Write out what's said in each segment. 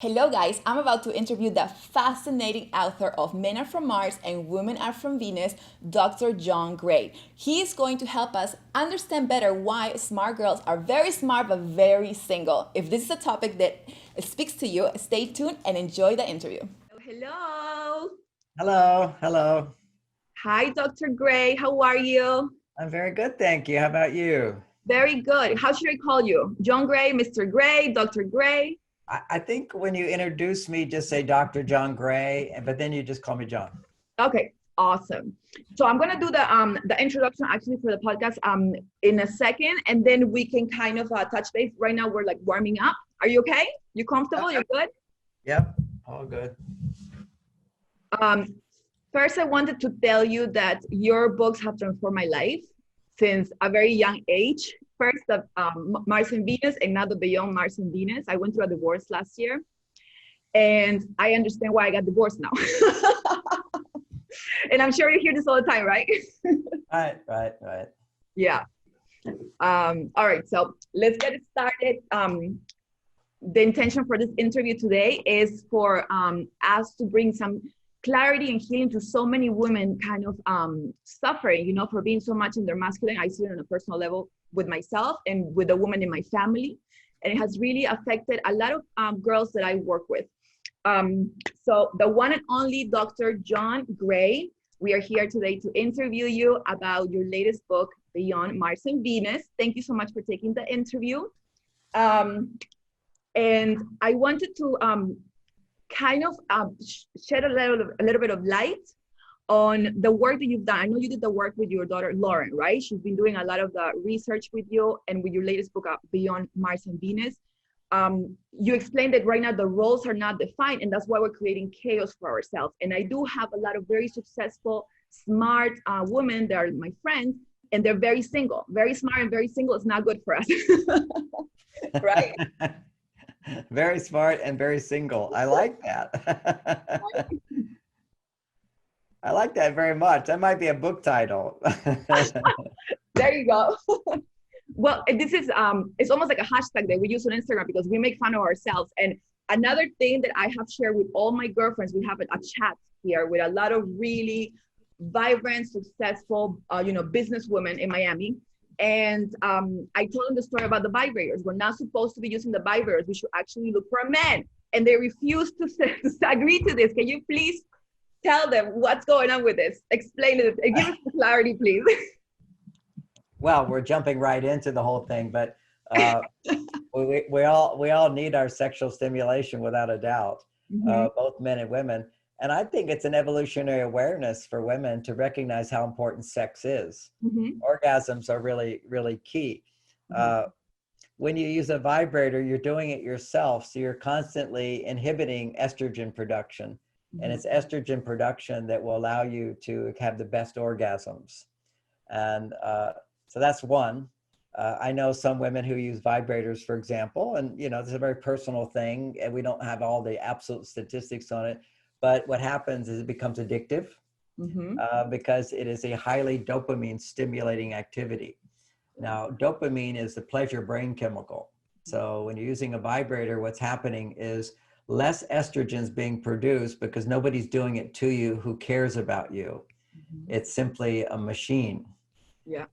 Hello, guys. I'm about to interview the fascinating author of Men Are From Mars and Women Are From Venus, Dr. John Gray. He is going to help us understand better why smart girls are very smart but very single. If this is a topic that speaks to you, stay tuned and enjoy the interview. Hello. Hello. Hi, Dr. Gray. How are you? I'm very good, thank you. How about you? Very good. How should I call you? John Gray, Mr. Gray, Dr. Gray? I think when you introduce me, just say Dr. John Gray, but then you just call me John. Okay, awesome. So I'm gonna do the introduction actually for the podcast in a second, and then we can kind of touch base. Right now we're like warming up. Are you okay? You comfortable? You're good? Yep, all good. Um, First, I wanted to tell you that your books have transformed my life since a very young age. First, the Mars and Venus, and now the Beyond Mars and Venus. I went through a divorce last year, and I understand why I got divorced now. And I'm sure you hear this all the time, right? Right. Yeah. All right, so let's get it started. The intention for this interview today is for us to bring some clarity and healing to so many women kind of suffering, for being so much in their masculine. I see it on a personal level with myself and with a woman in my family. And it has really affected a lot of girls that I work with. So the one and only Dr. John Gray, we are here today to interview you about your latest book, Beyond Mars and Venus. Thank you so much for taking the interview. And I wanted to kind of shed a little bit of light on the work that you've done. I know you did the work with your daughter, Lauren, right? She's been doing a lot of the research with you and with your latest book, Beyond Mars and Venus. You explained that right now the roles are not defined, and that's why we're creating chaos for ourselves. And I do have a lot of very successful, smart women that are my friends, and they're very single. Very smart and very single is not good for us. Right? Very smart and very single. I like that. I like that very much. That might be a book title. There you go. Well, this is it's almost like a hashtag that we use on Instagram because we make fun of ourselves. And another thing that I have shared with all my girlfriends, we have a chat here with a lot of really vibrant, successful, businesswomen in Miami. And I told them the story about the vibrators. We're not supposed to be using the vibrators. We should actually look for a man. And they refuse to agree to this. Can you please tell them what's going on with this? Explain it. Give us clarity, please. Well, we're jumping right into the whole thing, but we all need our sexual stimulation without a doubt, both men and women. And I think it's an evolutionary awareness for women to recognize how important sex is. Orgasms are really, really key. When you use a vibrator, you're doing it yourself. So you're constantly inhibiting estrogen production. And it's estrogen production that will allow you to have the best orgasms. And so that's one. I know some women who use vibrators, for example, and this is a very personal thing, and we don't have all the absolute statistics on it. But what happens is it becomes addictive because it is a highly dopamine stimulating activity. Now, dopamine is the pleasure brain chemical. So when you're using a vibrator, what's happening is less estrogens being produced because nobody's doing it to you who cares about you. It's simply a machine. Yeah.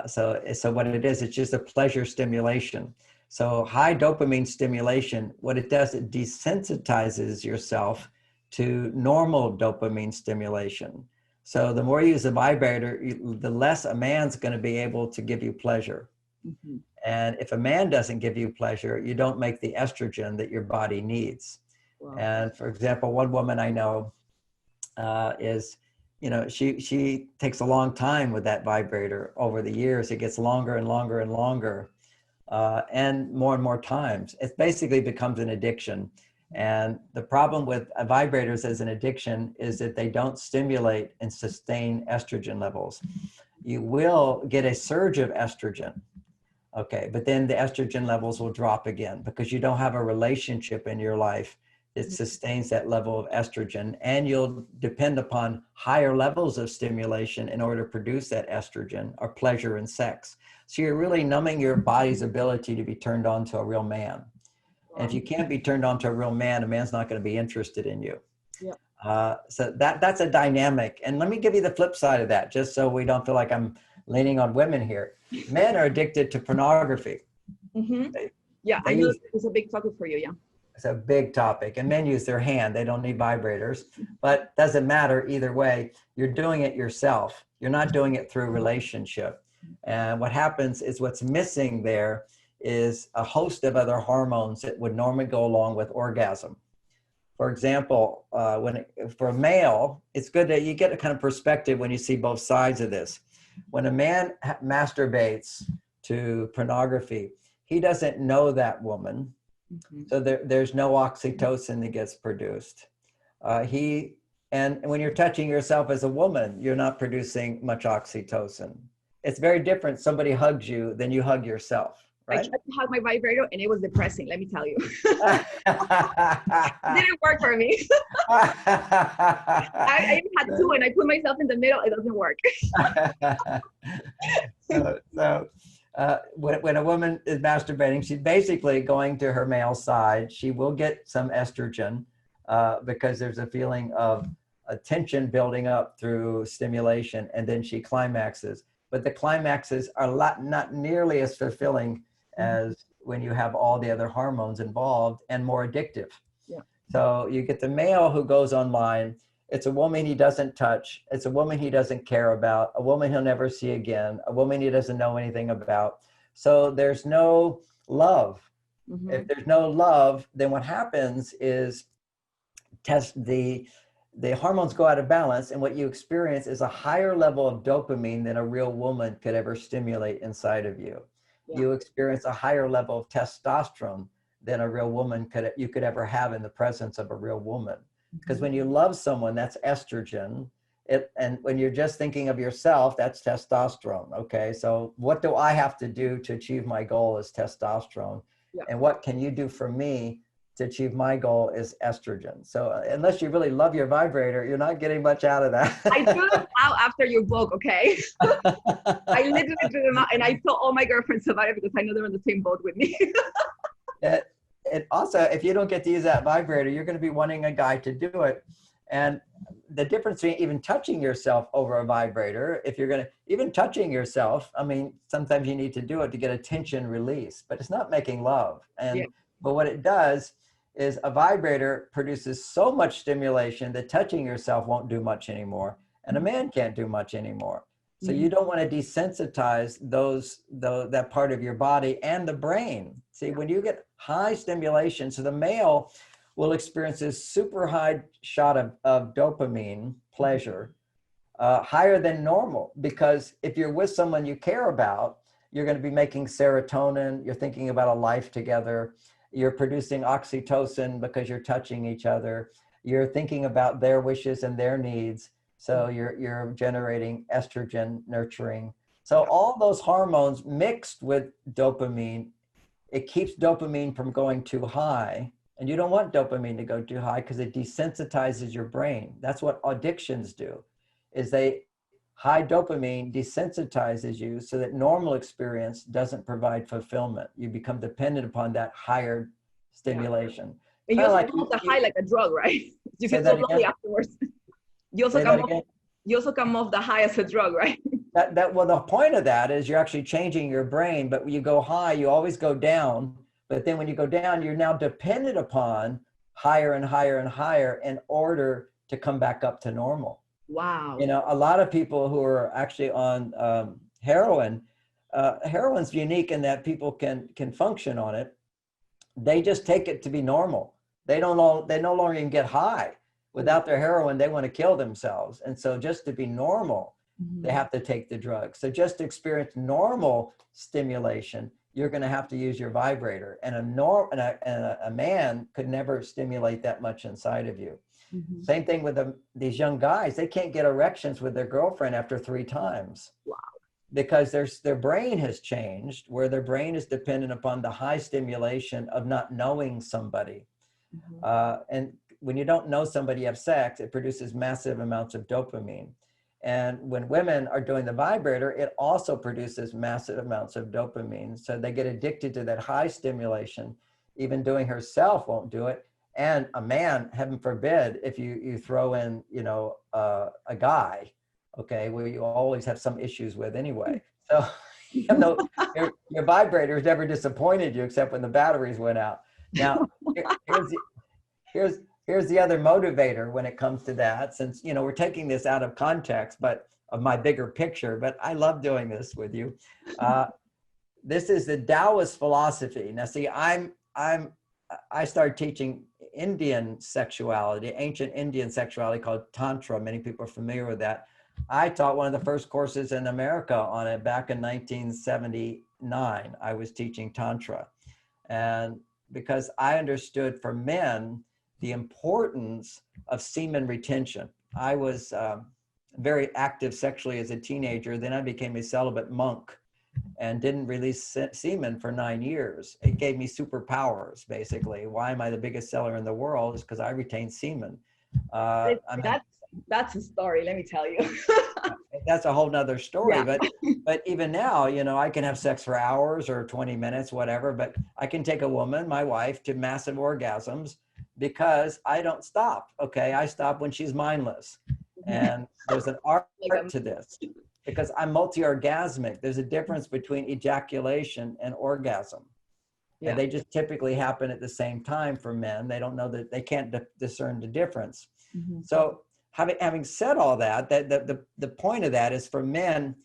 So what it is, it's just a pleasure stimulation. So high dopamine stimulation, what it does, it desensitizes yourself to normal dopamine stimulation. So the more you use a vibrator, the less a man's going to be able to give you pleasure. And if a man doesn't give you pleasure, you don't make the estrogen that your body needs. Wow. And for example, one woman I know is, she takes a long time with that vibrator. Over the years, it gets longer and longer and longer, and more times. It basically becomes an addiction. And the problem with vibrators as an addiction is that they don't stimulate and sustain estrogen levels. You will get a surge of estrogen, okay, but then the estrogen levels will drop again because you don't have a relationship in your life that sustains that level of estrogen, and you'll depend upon higher levels of stimulation in order to produce that estrogen or pleasure in sex. So you're really numbing your body's ability to be turned on to a real man. And if you can't be turned on to a real man, a man's not going to be interested in you. Yeah. So that's a dynamic. And let me give you the flip side of that, just so we don't feel like I'm leaning on women here. Men are addicted to pornography. Mm-hmm. Yeah, I know it's a big topic for you. Yeah. It's a big topic, and men use their hand. They don't need vibrators, but doesn't matter either way. You're doing it yourself. You're not doing it through relationship. And what happens is what's missing there is a host of other hormones that would normally go along with orgasm. For example, for a male, it's good that you get a kind of perspective when you see both sides of this. When a man masturbates to pornography, he doesn't know that woman. Mm-hmm. So there's no oxytocin that gets produced. And when you're touching yourself as a woman, you're not producing much oxytocin. It's very different. Somebody hugs you than you hug yourself, right? I tried to hug my vibrator and it was depressing, let me tell you. Didn't work for me. I even had two and I put myself in the middle, it doesn't work. When a woman is masturbating, she's basically going to her male side. She will get some estrogen because there's a feeling of a tension building up through stimulation, and then she climaxes. But the climaxes are not nearly as fulfilling as when you have all the other hormones involved, and more addictive. Yeah. So you get the male who goes online. It's a woman he doesn't touch. It's a woman he doesn't care about, a woman he'll never see again, a woman he doesn't know anything about. So there's no love. Mm-hmm. If there's no love, then what happens is the hormones go out of balance, and what you experience is a higher level of dopamine than a real woman could ever stimulate inside of you. Yeah. You experience a higher level of testosterone than a real woman you could ever have in the presence of a real woman. Because when you love someone, that's estrogen. And when you're just thinking of yourself, that's testosterone. Okay, so what do I have to do to achieve my goal is testosterone. Yeah. And what can you do for me to achieve my goal is estrogen. So unless you really love your vibrator, you're not getting much out of that. I threw them out after your book, okay? I literally threw them out, and I told all my girlfriends about it because I know they're in the same boat with me. And also, if you don't get to use that vibrator, you're going to be wanting a guy to do it. And the difference between even touching yourself over a vibrator, if you're going to, even touching yourself, I mean, sometimes you need to do it to get a tension release, but it's not making love. And, yeah. But what it does is a vibrator produces so much stimulation that touching yourself won't do much anymore. And a man can't do much anymore. So you don't want to desensitize that part of your body and the brain. See, when you get high stimulation, so the male will experience this super high shot of dopamine pleasure, higher than normal, because if you're with someone you care about, you're going to be making serotonin, you're thinking about a life together, you're producing oxytocin because you're touching each other, you're thinking about their wishes and their needs. So you're generating estrogen, nurturing. So all those hormones mixed with dopamine, it keeps dopamine from going too high. And you don't want dopamine to go too high because it desensitizes your brain. That's what addictions do, is high dopamine desensitizes you so that normal experience doesn't provide fulfillment. You become dependent upon that higher stimulation. And you also come off the high like a drug, right? You feel so lonely afterwards. You also come off the high as a drug, right? Well, the point of that is you're actually changing your brain, but when you go high, you always go down. But then when you go down, you're now dependent upon higher and higher and higher in order to come back up to normal. Wow. You know, a lot of people who are actually on heroin, heroin's unique in that people can function on it. They just take it to be normal. They no longer even get high. Without their heroin, they want to kill themselves. And so just to be normal, they have to take the drug. So just to experience normal stimulation, you're going to have to use your vibrator. And a man could never stimulate that much inside of you. Mm-hmm. Same thing with these young guys. They can't get erections with their girlfriend after 3 times. Wow. Because their brain has changed, where their brain is dependent upon the high stimulation of not knowing somebody. Mm-hmm. And when you don't know somebody, you have sex, it produces massive amounts of dopamine. And when women are doing the vibrator, it also produces massive amounts of dopamine. So they get addicted to that high stimulation even doing herself won't do it. And a man, heaven forbid, if you throw in, you know, a guy, okay, well, you always have some issues with anyway. So, you know, your vibrator's never disappointed you except when the batteries went out. Now, here's the other motivator when it comes to that, since, you know, we're taking this out of context, but of my bigger picture, but I love doing this with you. This is the Taoist philosophy. Now, see, I started teaching Indian sexuality, ancient Indian sexuality called Tantra. Many people are familiar with that. I taught one of the first courses in America on it back in 1979. I was teaching Tantra. And because I understood for men, the importance of semen retention. I was very active sexually as a teenager. Then I became a celibate monk and didn't release semen for 9 years. It gave me superpowers, basically. Why am I the biggest seller in the world? Is because I retain semen. That's a story, let me tell you. That's a whole nother story. Yeah. But even now, you know, I can have sex for hours or 20 minutes, whatever, but I can take a woman, my wife, to massive orgasms because I don't stop. Okay, I stop when she's mindless. And there's an art to this because I'm multi-orgasmic. There's a difference between ejaculation and orgasm. Yeah. And they just typically happen at the same time for men. They don't know that, they can't discern the difference. Mm-hmm. So having said all that, the point of that is for men,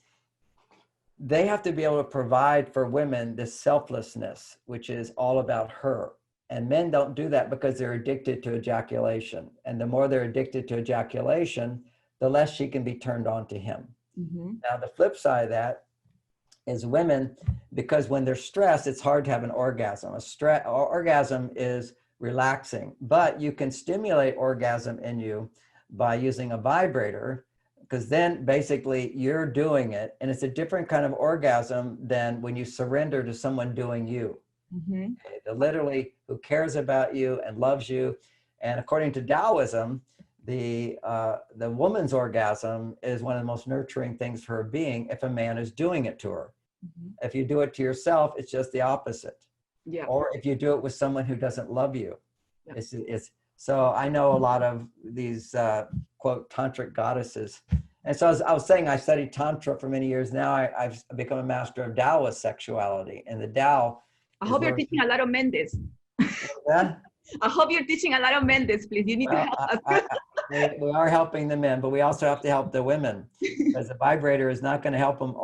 they have to be able to provide for women this selflessness, which is all about her. And men don't do that because they're addicted to ejaculation. And the more they're addicted to ejaculation, the less she can be turned on to him. Mm-hmm. Now, the flip side of that is women, because when they're stressed, it's hard to have an orgasm. Orgasm is relaxing, but you can stimulate orgasm in you by using a vibrator, because then basically you're doing it, and it's a different kind of orgasm than when you surrender to someone doing you. Mm-hmm. Okay, literally who cares about you and loves you. And according to Taoism, the woman's orgasm is one of the most nurturing things for her being if a man is doing it to her. Mm-hmm. If you do it to yourself, it's just the opposite. Yeah. Or if you do it with someone who doesn't love you. Yeah. It's so I know a lot of these quote tantric goddesses. And so as I was saying, I studied Tantra for many years now. I've become a master of Taoist sexuality. And the Tao, I hope you're teaching a lot of men this. Yeah? I hope you're teaching a lot of men this, please. You need to help us. We are helping the men, but we also have to help the women, because the vibrator is not going to help them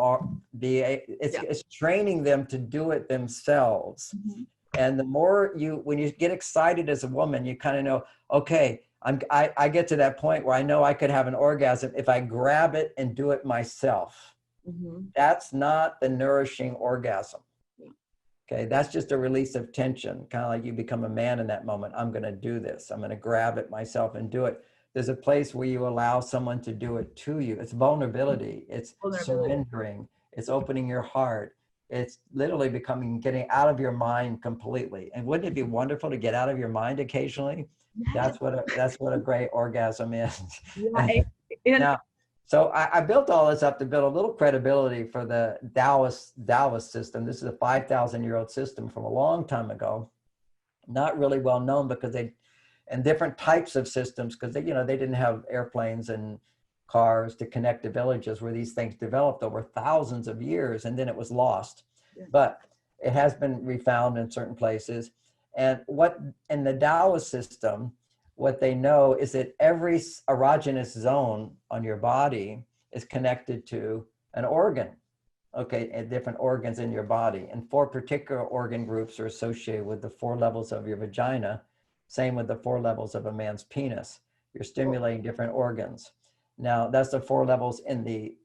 it's training them to do it themselves. Mm-hmm. And the more when you get excited as a woman, you kind of know, okay, I get to that point where I know I could have an orgasm if I grab it and do it myself. Mm-hmm. That's not the nourishing orgasm. Okay, that's just a release of tension, kind of like you become a man in that moment. I'm going to do this. I'm going to grab it myself and do it. There's a place where you allow someone to do it to you. It's vulnerability. It's surrendering. It's opening your heart. It's literally getting out of your mind completely. And wouldn't it be wonderful to get out of your mind occasionally? Yes. That's what a great orgasm is. Yeah. Now, so I built all this up to build a little credibility for the Taoist system. This is a 5,000-year-old system from a long time ago. Not really well known because and different types of systems, because they didn't have airplanes and cars to connect to villages where these things developed over thousands of years, and then it was lost. Yeah. But it has been refound in certain places. And in the Taoist system, what they know is that every erogenous zone on your body is connected to an organ, okay, and different organs in your body. And 4 particular organ groups are associated with the 4 levels of your vagina. Same with the 4 levels of a man's penis. You're stimulating different organs. Now, that's the 4 levels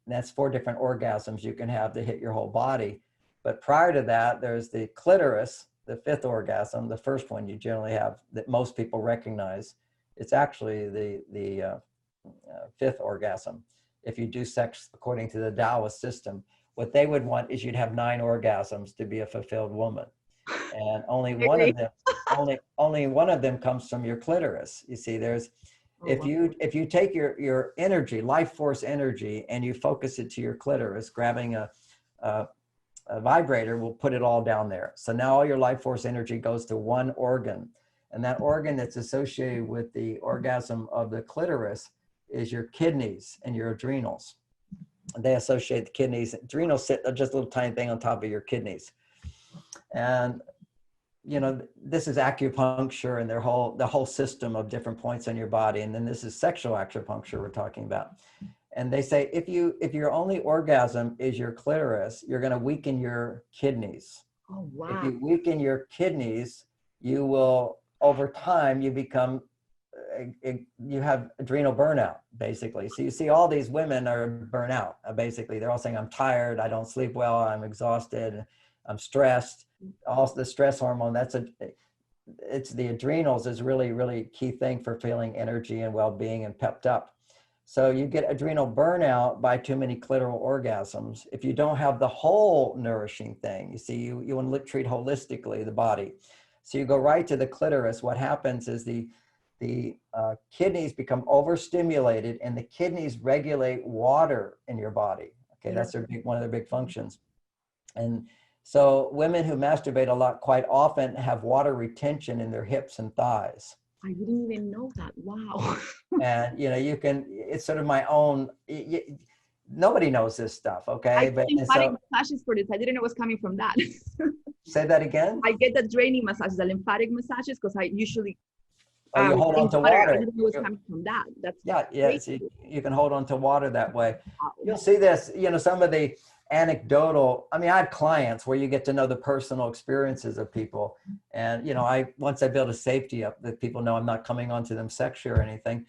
that's 4 different orgasms you can have to hit your whole body. But prior to that, there's the clitoris, the 5th orgasm, the first one you generally have that most people recognize. It's actually the 5th orgasm. If you do sex according to the Taoist system, what they would want is you'd have 9 orgasms to be a fulfilled woman. And only one of them comes from your clitoris. You see, if you take your energy, life force energy, and you focus it to your clitoris, grabbing a vibrator will put it all down there. So now all your life force energy goes to one organ. And that organ that's associated with the orgasm of the clitoris is your kidneys and your adrenals. They associate the kidneys. Adrenals sit just a little tiny thing on top of your kidneys. And, you know, this is acupuncture and the whole system of different points on your body. And then this is sexual acupuncture we're talking about. And they say, if your only orgasm is your clitoris, you're going to weaken your kidneys. Oh, wow. If you weaken your kidneys, you will, over time, you become, you have adrenal burnout, basically. So you see all these women are burnout, basically. They're all saying, I'm tired, I don't sleep well, I'm exhausted, I'm stressed. All the stress hormone, it's the adrenals is really, really key thing for feeling energy and well-being and pepped up. So you get adrenal burnout by too many clitoral orgasms. If you don't have the whole nourishing thing, you see, you want to treat holistically the body. So you go right to the clitoris. What happens is the kidneys become overstimulated, and the kidneys regulate water in your body. Okay, that's one of their big functions. And so women who masturbate a lot quite often have water retention in their hips and thighs. I didn't even know that. Wow. And, you know, it's sort of my own, nobody knows this stuff, okay? I get lymphatic massages for this. I didn't know it was coming from that. Say that again? I get the draining massages, the lymphatic massages, because I usually you hold on to water. I didn't know it was coming from that. That's so you can hold on to water that way. You'll see this, you know, some of the anecdotal, I mean, I have clients where you get to know the personal experiences of people. And, you know, once I build a safety up that people know I'm not coming onto them sexually or anything,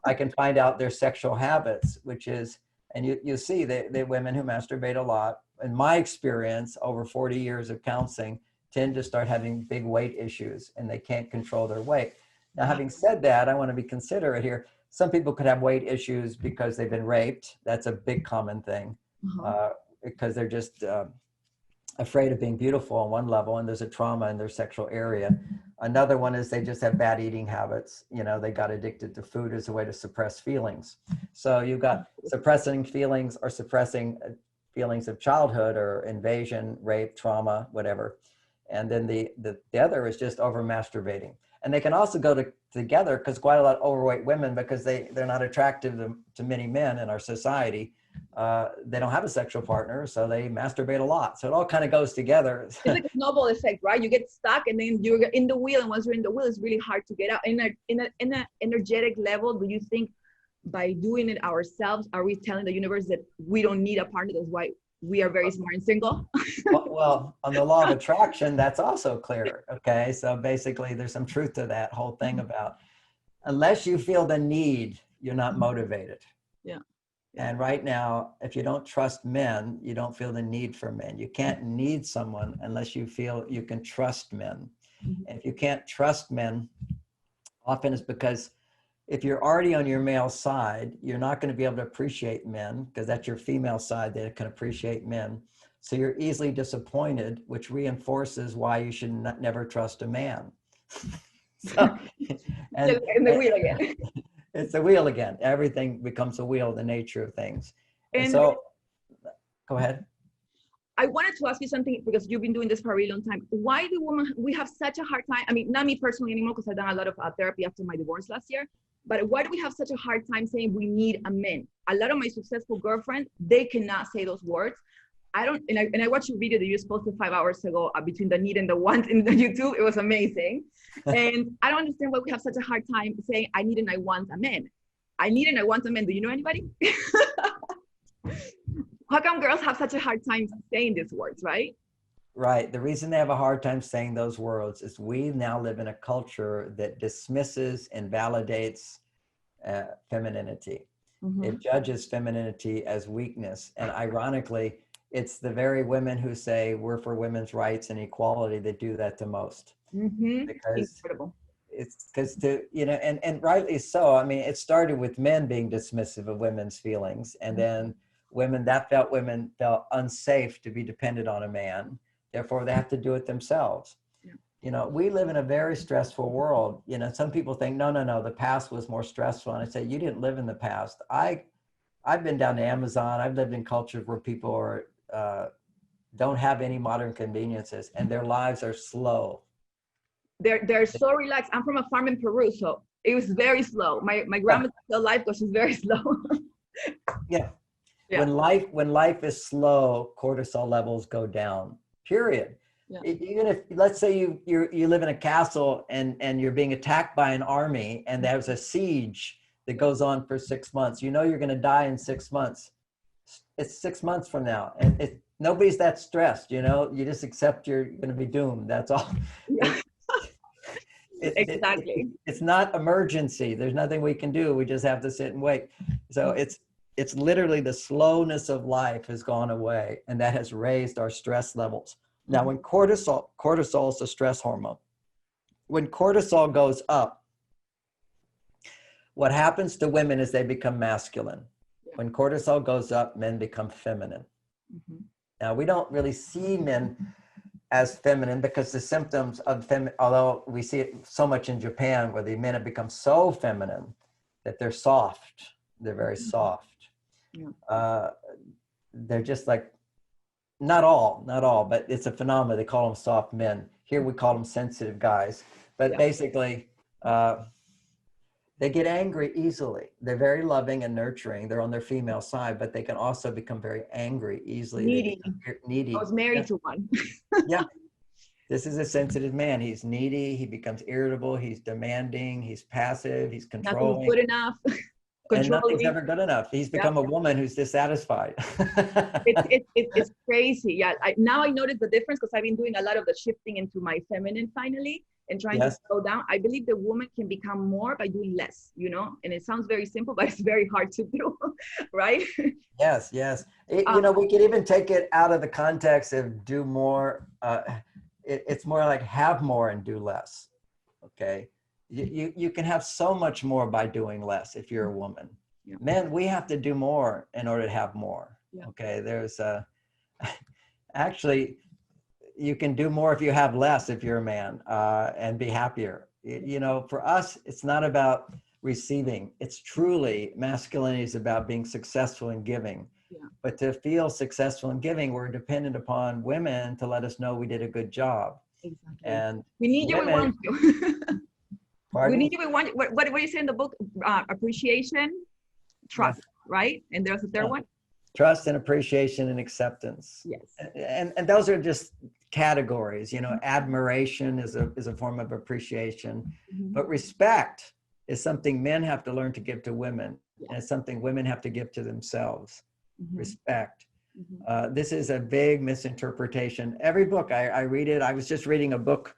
I can find out their sexual habits, which is, and you see the women who masturbate a lot, in my experience, over 40 years of counseling, tend to start having big weight issues and they can't control their weight. Now, having said that, I want to be considerate here. Some people could have weight issues because they've been raped. That's a big common thing. Because they're just afraid of being beautiful on one level, and there's a trauma in their sexual area. Another one is they just have bad eating habits. You know, they got addicted to food as a way to suppress feelings. So you've got suppressing feelings or suppressing feelings of childhood or invasion, rape, trauma, whatever. And then the other is just over masturbating. And they can also go together, because quite a lot of overweight women, because they're not attractive to many men in our society, they don't have a sexual partner, so they masturbate a lot. So it all kind of goes together. It's like a snowball effect, right? You get stuck and then you're in the wheel, and once you're in the wheel, it's really hard to get out. In an energetic level, do you think by doing it ourselves, are we telling the universe that we don't need a partner? That's why we are very smart and single? well, on the law of attraction, that's also clear. Okay, so basically there's some truth to that whole thing about, unless you feel the need, you're not motivated. Yeah. And right now, if you don't trust men, you don't feel the need for men. You can't need someone unless you feel you can trust men. And if you can't trust men, often it's because if you're already on your male side, you're not going to be able to appreciate men, because that's your female side that can appreciate men. So you're easily disappointed, which reinforces why you should never trust a man. So, in the wheel again. It's a wheel again. Everything becomes a wheel, the nature of things. And so, go ahead. I wanted to ask you something, because you've been doing this for a really long time. Why do we have such a hard time? I mean, not me personally anymore, because I've done a lot of therapy after my divorce last year. But why do we have such a hard time saying we need a man? A lot of my successful girlfriends, they cannot say those words. I watched your video that you posted 5 hours ago between the need and the want in the YouTube. It was amazing. And I don't understand why we have such a hard time saying I need and I want a man. I need and I want a man. Do you know anybody? How come girls have such a hard time saying these words, right? Right. The reason they have a hard time saying those words is we now live in a culture that dismisses and validates femininity. It judges femininity as weakness. And ironically, it's the very women who say we're for women's rights and equality that do that the most. Because incredible. It's because and rightly so. I mean, it started with men being dismissive of women's feelings, and then women felt unsafe to be dependent on a man. Therefore, they have to do it themselves. Yeah. You know, we live in a very stressful world. You know, some people think, no, the past was more stressful. And I say, you didn't live in the past. I've been down to Amazon. I've lived in cultures where people are don't have any modern conveniences, and their lives are slow. They're so relaxed. I'm from a farm in Peru, so it was very slow. My grandma's still alive because she's very slow. Yeah. Yeah. When life is slow, cortisol levels go down. Period. Yeah. Even if, let's say you live in a castle and you're being attacked by an army and there's a siege that goes on for 6 months, you know you're going to die in 6 months. It's 6 months from now, and nobody's that stressed. You know, you just accept you're going to be doomed. That's all. Yeah. Exactly. It's not emergency. There's nothing we can do. We just have to sit and wait. So it's literally the slowness of life has gone away, and that has raised our stress levels. Now, when cortisol is a stress hormone. When cortisol goes up, what happens to women is they become masculine. When cortisol goes up, men become feminine. Now, we don't really see men as feminine because the symptoms of although we see it so much in Japan where the men have become so feminine that they're soft. They're very soft. Yeah. They're just like, not all, but it's a phenomenon. They call them soft men. Here we call them sensitive guys. But basically, they get angry easily. They're very loving and nurturing. They're on their female side, but they can also become very angry easily. Needy. I was married to one. Yeah. This is a sensitive man. He's needy. He becomes irritable. He's demanding. He's passive. He's controlling. Nothing's good enough. And nothing's ever good enough. He's become a woman who's dissatisfied. It's crazy. Yeah. Now I notice the difference because I've been doing a lot of the shifting into my feminine finally and trying to slow down. I believe the woman can become more by doing less, you know, and it sounds very simple, but it's very hard to do, right? Yes. You know, we could even take it out of the context of do more. It's more like have more and do less. Okay. You can have so much more by doing less if you're a woman. Yeah. Men, we have to do more in order to have more. Yeah. Okay. There's actually, you can do more if you have less if you're a man and be happier. You know, for us, it's not about receiving. It's truly, masculinity is about being successful in giving. Yeah. But to feel successful in giving, we're dependent upon women to let us know we did a good job. Exactly. And we need you, we want you. Pardon? We need you, we want you. What do you say in the book? Appreciation, trust, right? And there's a third one? Trust and appreciation and acceptance. Yes. And those are just categories. You know, admiration is a form of appreciation, but respect is something men have to learn to give to women, and it's something women have to give to themselves. Respect. This is a big misinterpretation. Every book I read it. I was just reading a book,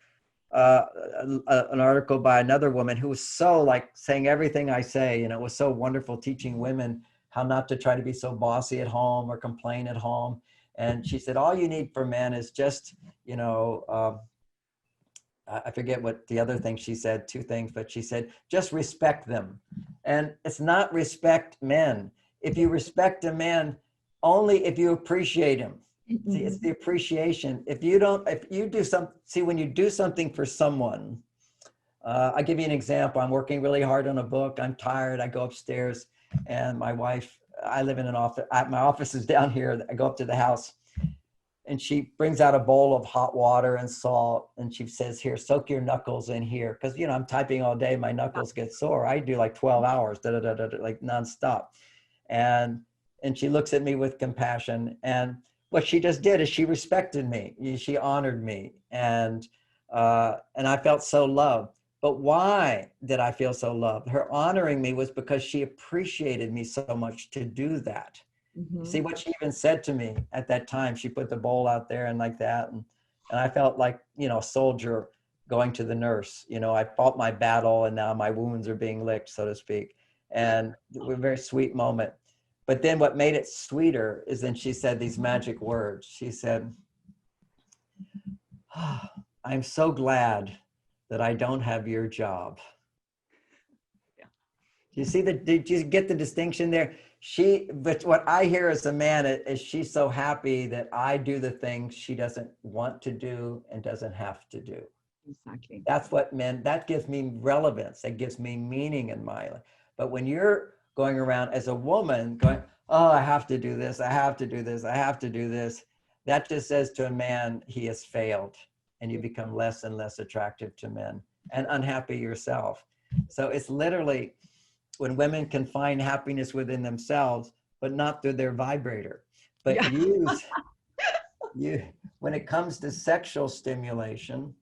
an article by another woman who was so like saying everything I say, you know, it was so wonderful teaching women how not to try to be so bossy at home or complain at home. And she said, all you need for men is just, you know, I forget what the other thing she said, two things, but she said, just respect them. And it's not respect men. If you respect a man, only if you appreciate him. See, it's the appreciation. If you do something, see, when you do something for someone, I'll give you an example. I'm working really hard on a book. I'm tired. I go upstairs and my wife, I live in an office. My office is down here. I go up to the house and she brings out a bowl of hot water and salt. And she says, here, soak your knuckles in here. Cause you know, I'm typing all day. My knuckles get sore. I do like 12 hours, like nonstop. And she looks at me with compassion. And what she just did is she respected me. She honored me. And I felt so loved. But why did I feel so loved? Her honoring me was because she appreciated me so much to do that. See what she even said to me at that time. She put the bowl out there and like that. And I felt like, you know, a soldier going to the nurse. You know, I fought my battle and now my wounds are being licked, so to speak. And it was a very sweet moment. But then what made it sweeter is then she said these magic words. She said, oh, I'm so glad that I don't have your job. Yeah. Did you get the distinction there? But what I hear as a man is she's so happy that I do the things she doesn't want to do and doesn't have to do. Exactly. That's what men, that gives me relevance. That gives me meaning in my life. But when you're going around as a woman going, oh, I have to do this. I have to do this. I have to do this. that just says to a man, he has failed, and you become less and less attractive to men and unhappy yourself. So it's literally when women can find happiness within themselves, but not through their vibrator, but when it comes to sexual stimulation,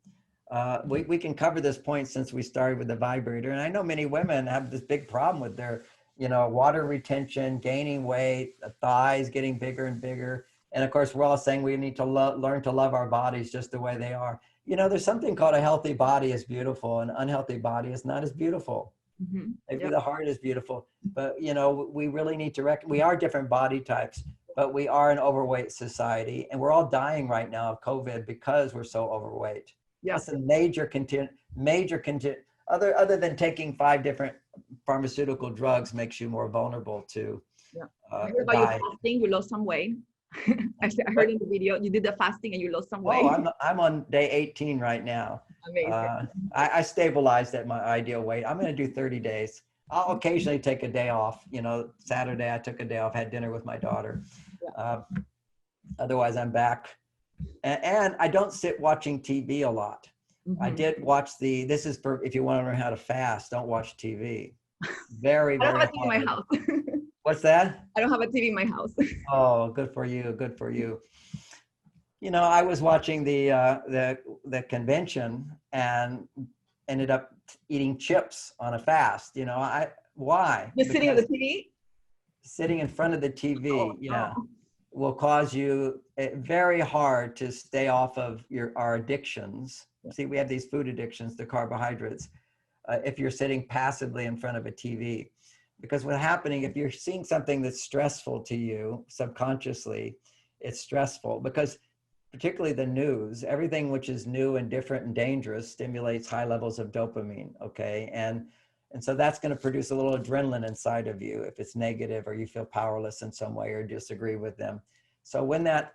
we can cover this point since we started with the vibrator. And I know many women have this big problem with their, water retention, gaining weight, the thighs getting bigger and bigger. And of course, we're all saying we need to learn to love our bodies just the way they are. There's something called a healthy body is beautiful, and an unhealthy body is not as beautiful. Mm-hmm. Maybe the heart is beautiful, but we really need to we are different body types, but we are an overweight society, and we're all dying right now of COVID because we're so overweight. Yeah. That's a major other than taking 5 different pharmaceutical drugs makes you more vulnerable to I heard about you fasting, you lost some weight. I heard in the video you did the fasting and you lost some weight. I'm on day 18 right now. Amazing. I stabilized at my ideal weight. I'm going to do 30 days. I'll occasionally take a day off. Saturday I took a day off, had dinner with my daughter. Otherwise I'm back. And I don't sit watching TV a lot. Mm-hmm. I did watch this is for, if you want to learn how to fast, don't watch TV. Very, very hard. I don't have a TV in my house. What's that? I don't have a TV in my house. Oh, good for you. Good for you. I was watching the convention and ended up eating chips on a fast. Why? You're sitting at the TV? Sitting in front of the TV, will cause you very hard to stay off of our addictions. See, we have these food addictions, the carbohydrates, if you're sitting passively in front of a TV. Because what's happening, if you're seeing something that's stressful to you subconsciously, it's stressful because particularly the news, everything which is new and different and dangerous stimulates high levels of dopamine, okay? And so that's going to produce a little adrenaline inside of you if it's negative or you feel powerless in some way or disagree with them. So when that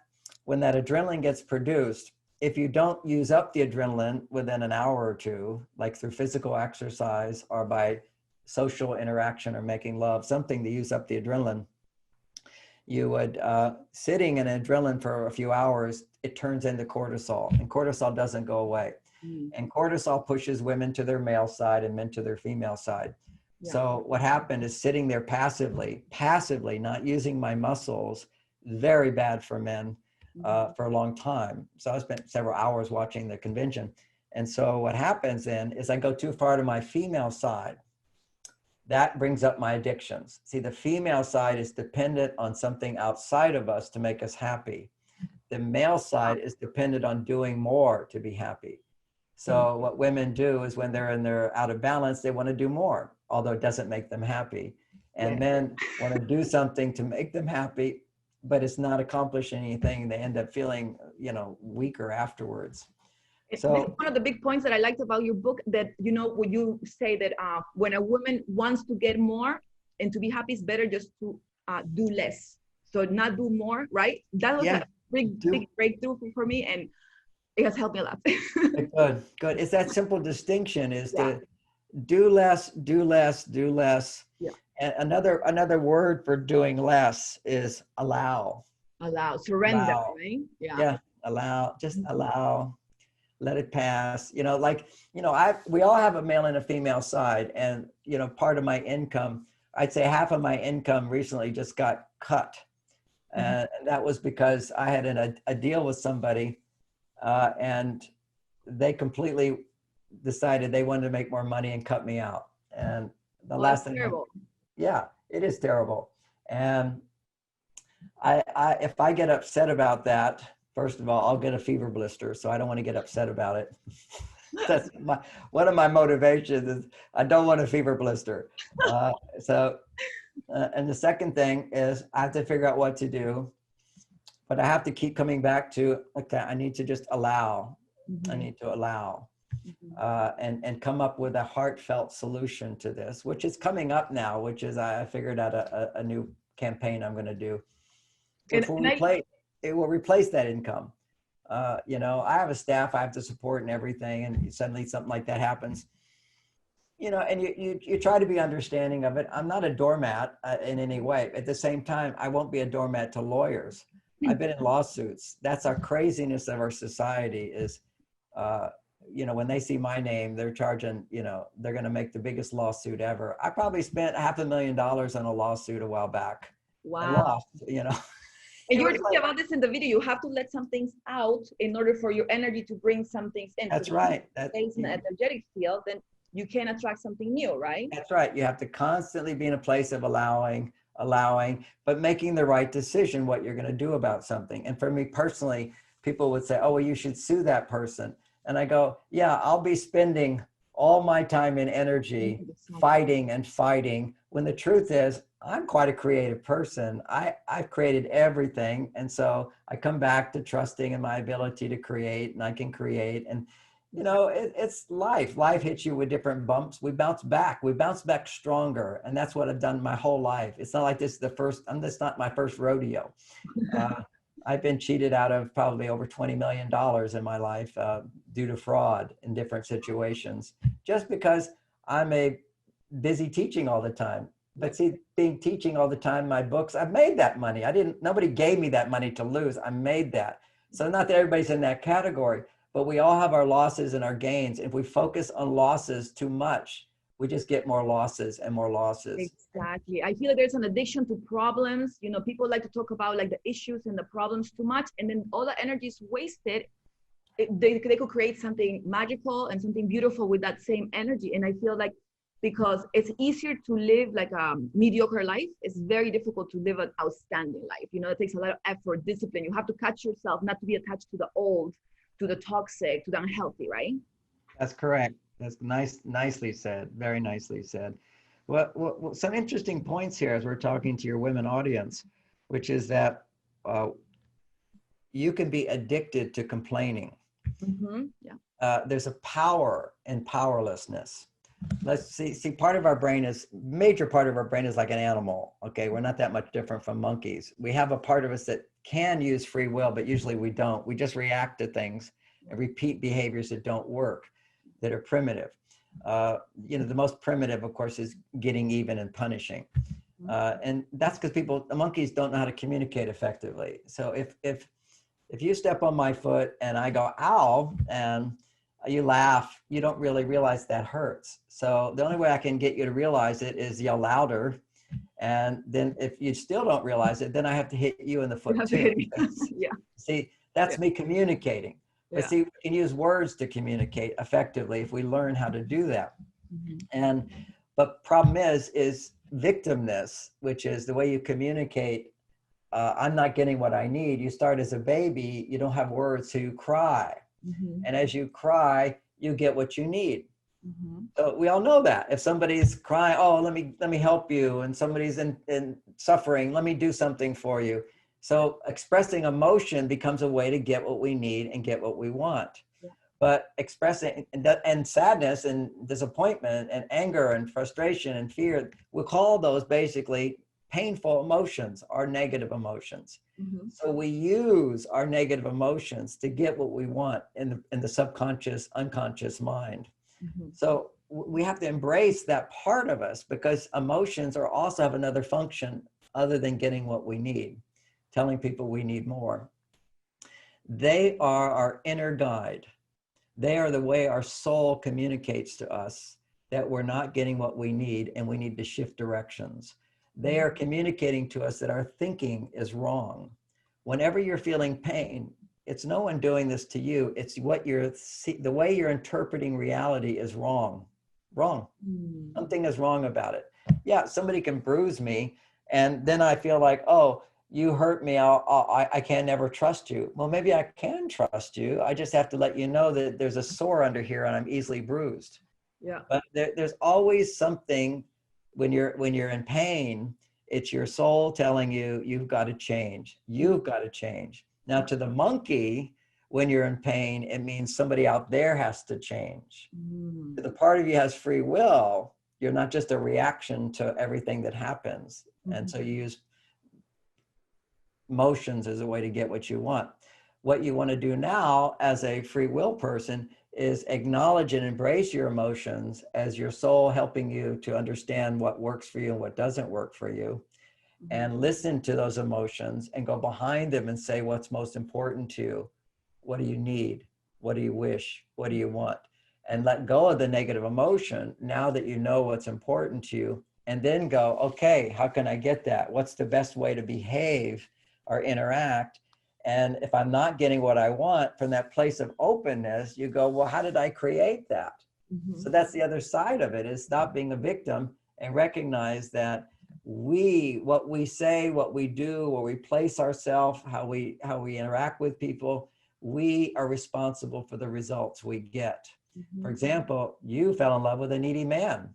adrenaline gets produced, if you don't use up the adrenaline within an hour or two, like through physical exercise or by social interaction or making love, something to use up the adrenaline, you would, sitting in adrenaline for a few hours, it turns into cortisol, and cortisol doesn't go away. And cortisol pushes women to their male side and men to their female side. Yeah. So what happened is sitting there passively, not using my muscles, very bad for men for a long time. So I spent several hours watching the convention. And so what happens then is I go too far to my female side. That brings up my addictions. See, the female side is dependent on something outside of us to make us happy. The male side is dependent on doing more to be happy. So what women do is when they're out of balance, they want to do more, although it doesn't make them happy. And men want to do something to make them happy, but it's not accomplishing anything. They end up feeling, weaker afterwards. So one of the big points that I liked about your book that, when you say that when a woman wants to get more and to be happy, it's better just to do less. So not do more, right? That was a big breakthrough for me, and it has helped me a lot. Good. It's that simple distinction is to do less. Yeah. And another word for doing less is allow. Surrender, right? Yeah. Allow, just allow. Let it pass. We all have a male and a female side, and part of my income, I'd say half of my income recently just got cut. And that was because I had a deal with somebody and they completely decided they wanted to make more money and cut me out. And the last thing, terrible. Yeah, it is terrible. And I if I get upset about that, first of all, I'll get a fever blister. So I don't want to get upset about it. That's one of my motivations is I don't want a fever blister. And the second thing is I have to figure out what to do, but I have to keep coming back to, okay, I need to just allow. I need to allow and come up with a heartfelt solution to this, which is coming up now, which is I figured out a new campaign I'm going to do. It will replace that income. I have a staff I have to support and everything, and suddenly something like that happens. And you try to be understanding of it. I'm not a doormat in any way. At the same time, I won't be a doormat to lawyers. I've been in lawsuits. That's our craziness of our society is, you know, when they see my name, they're charging, you know, they're going to make the biggest lawsuit ever. I probably spent $500,000 on a lawsuit a while back and Wow. lost, you know. And It you were was talking like, about this in the video. You have to let some things out in order for your energy to bring some things in. that's So right. stays in the energetic field, then you can attract something new, right? That's right. You have to constantly be in a place of allowing, but making the right decision what you're going to do about something. And for me personally, people would say, oh, well, you should sue that person. And I go, yeah, I'll be spending all my time and energy fighting and fighting, when the truth is I'm quite a creative person. I've created everything. And so I come back to trusting in my ability to create, and I can create. And you know, it's life. Life hits you with different bumps. We bounce back. We bounce back stronger. And that's what I've done my whole life. It's not like this is the first, this not my first rodeo. I've been cheated out of probably over $20 million in my life due to fraud in different situations, just because I'm a busy teaching all the time. But see, being teaching all the time, my books, I've made that money. Nobody gave me that money to lose. I made that. So not that everybody's in that category, but we all have our losses and our gains. If we focus on losses too much, we just get more losses and more losses. Exactly. I feel like there's an addiction to problems. You know, people like to talk about like the issues and the problems too much, and then all the energy is wasted. They could create something magical and something beautiful with that same energy. And I feel like because it's easier to live like a mediocre life, it's very difficult to live an outstanding life. You know, it takes a lot of effort, discipline. You have to catch yourself not to be attached to the old, to the toxic, to the unhealthy, right? That's correct. That's nicely said. Very nicely said. Well, some interesting points here as we're talking to your women audience, which is that you can be addicted to complaining. Mm-hmm. Yeah. There's a power in powerlessness. Let's see, part of our brain is, major part of our brain is like an animal. Okay, we're not that much different from monkeys. We have a part of us that can use free will, but usually we don't. We just react to things and repeat behaviors that don't work, that are primitive. You know, the most primitive, of course, is getting even and punishing. And that's because the monkeys don't know how to communicate effectively. So if you step on my foot and I go, ow, and you laugh, you don't really realize that hurts. So the only way I can get you to realize it is yell louder. And then if you still don't realize it, then I have to hit you in the foot too. Yeah. See, that's me communicating. But see, we can use words to communicate effectively if we learn how to do that. Mm-hmm. But problem is victimness, which is the way you communicate. I'm not getting what I need. You start as a baby, you don't have words, so you cry. Mm-hmm. And as you cry, you get what you need. Mm-hmm. So we all know that. If somebody's crying, oh, let me help you, and somebody's in suffering, let me do something for you. So expressing emotion becomes a way to get what we need and get what we want. Yeah. But expressing and sadness and disappointment and anger and frustration and fear, we call those basically painful emotions or negative emotions. Mm-hmm. So we use our negative emotions to get what we want in the subconscious, unconscious mind. Mm-hmm. So we have to embrace that part of us, because emotions also have another function other than getting what we need, telling people we need more. They are our inner guide. They are the way our soul communicates to us that we're not getting what we need and we need to shift directions. They are communicating to us that our thinking is wrong. Whenever you're feeling pain, it's no one doing this to you. It's the way you're interpreting reality is wrong. Wrong. Something is wrong about it. Yeah, somebody can bruise me, and then I feel like, oh, you hurt me, I can never trust you. Well, maybe I can trust you. I just have to let you know that there's a sore under here and I'm easily bruised. Yeah. But there's always something when you're in pain. It's your soul telling you, you've got to change. You've got to change. Now, to the monkey, when you're in pain, it means somebody out there has to change. To the part of you has free will, you're not just a reaction to everything that happens. And so you use emotions as a way to get what you want. What you want to do now as a free will person is acknowledge and embrace your emotions as your soul helping you to understand what works for you and what doesn't work for you. and listen to those emotions and go behind them and say what's most important to you. What do you need? What do you wish? What do you want? And let go of the negative emotion now that you know what's important to you, and then go, okay, how can I get that? What's the best way to behave or interact? And if I'm not getting what I want, from that place of openness, you go, well, how did I create that? So that's the other side of it, is stop being a victim and recognize that what we say, what we do, where we place ourselves, how we interact with people, we are responsible for the results we get. For example, you fell in love with a needy man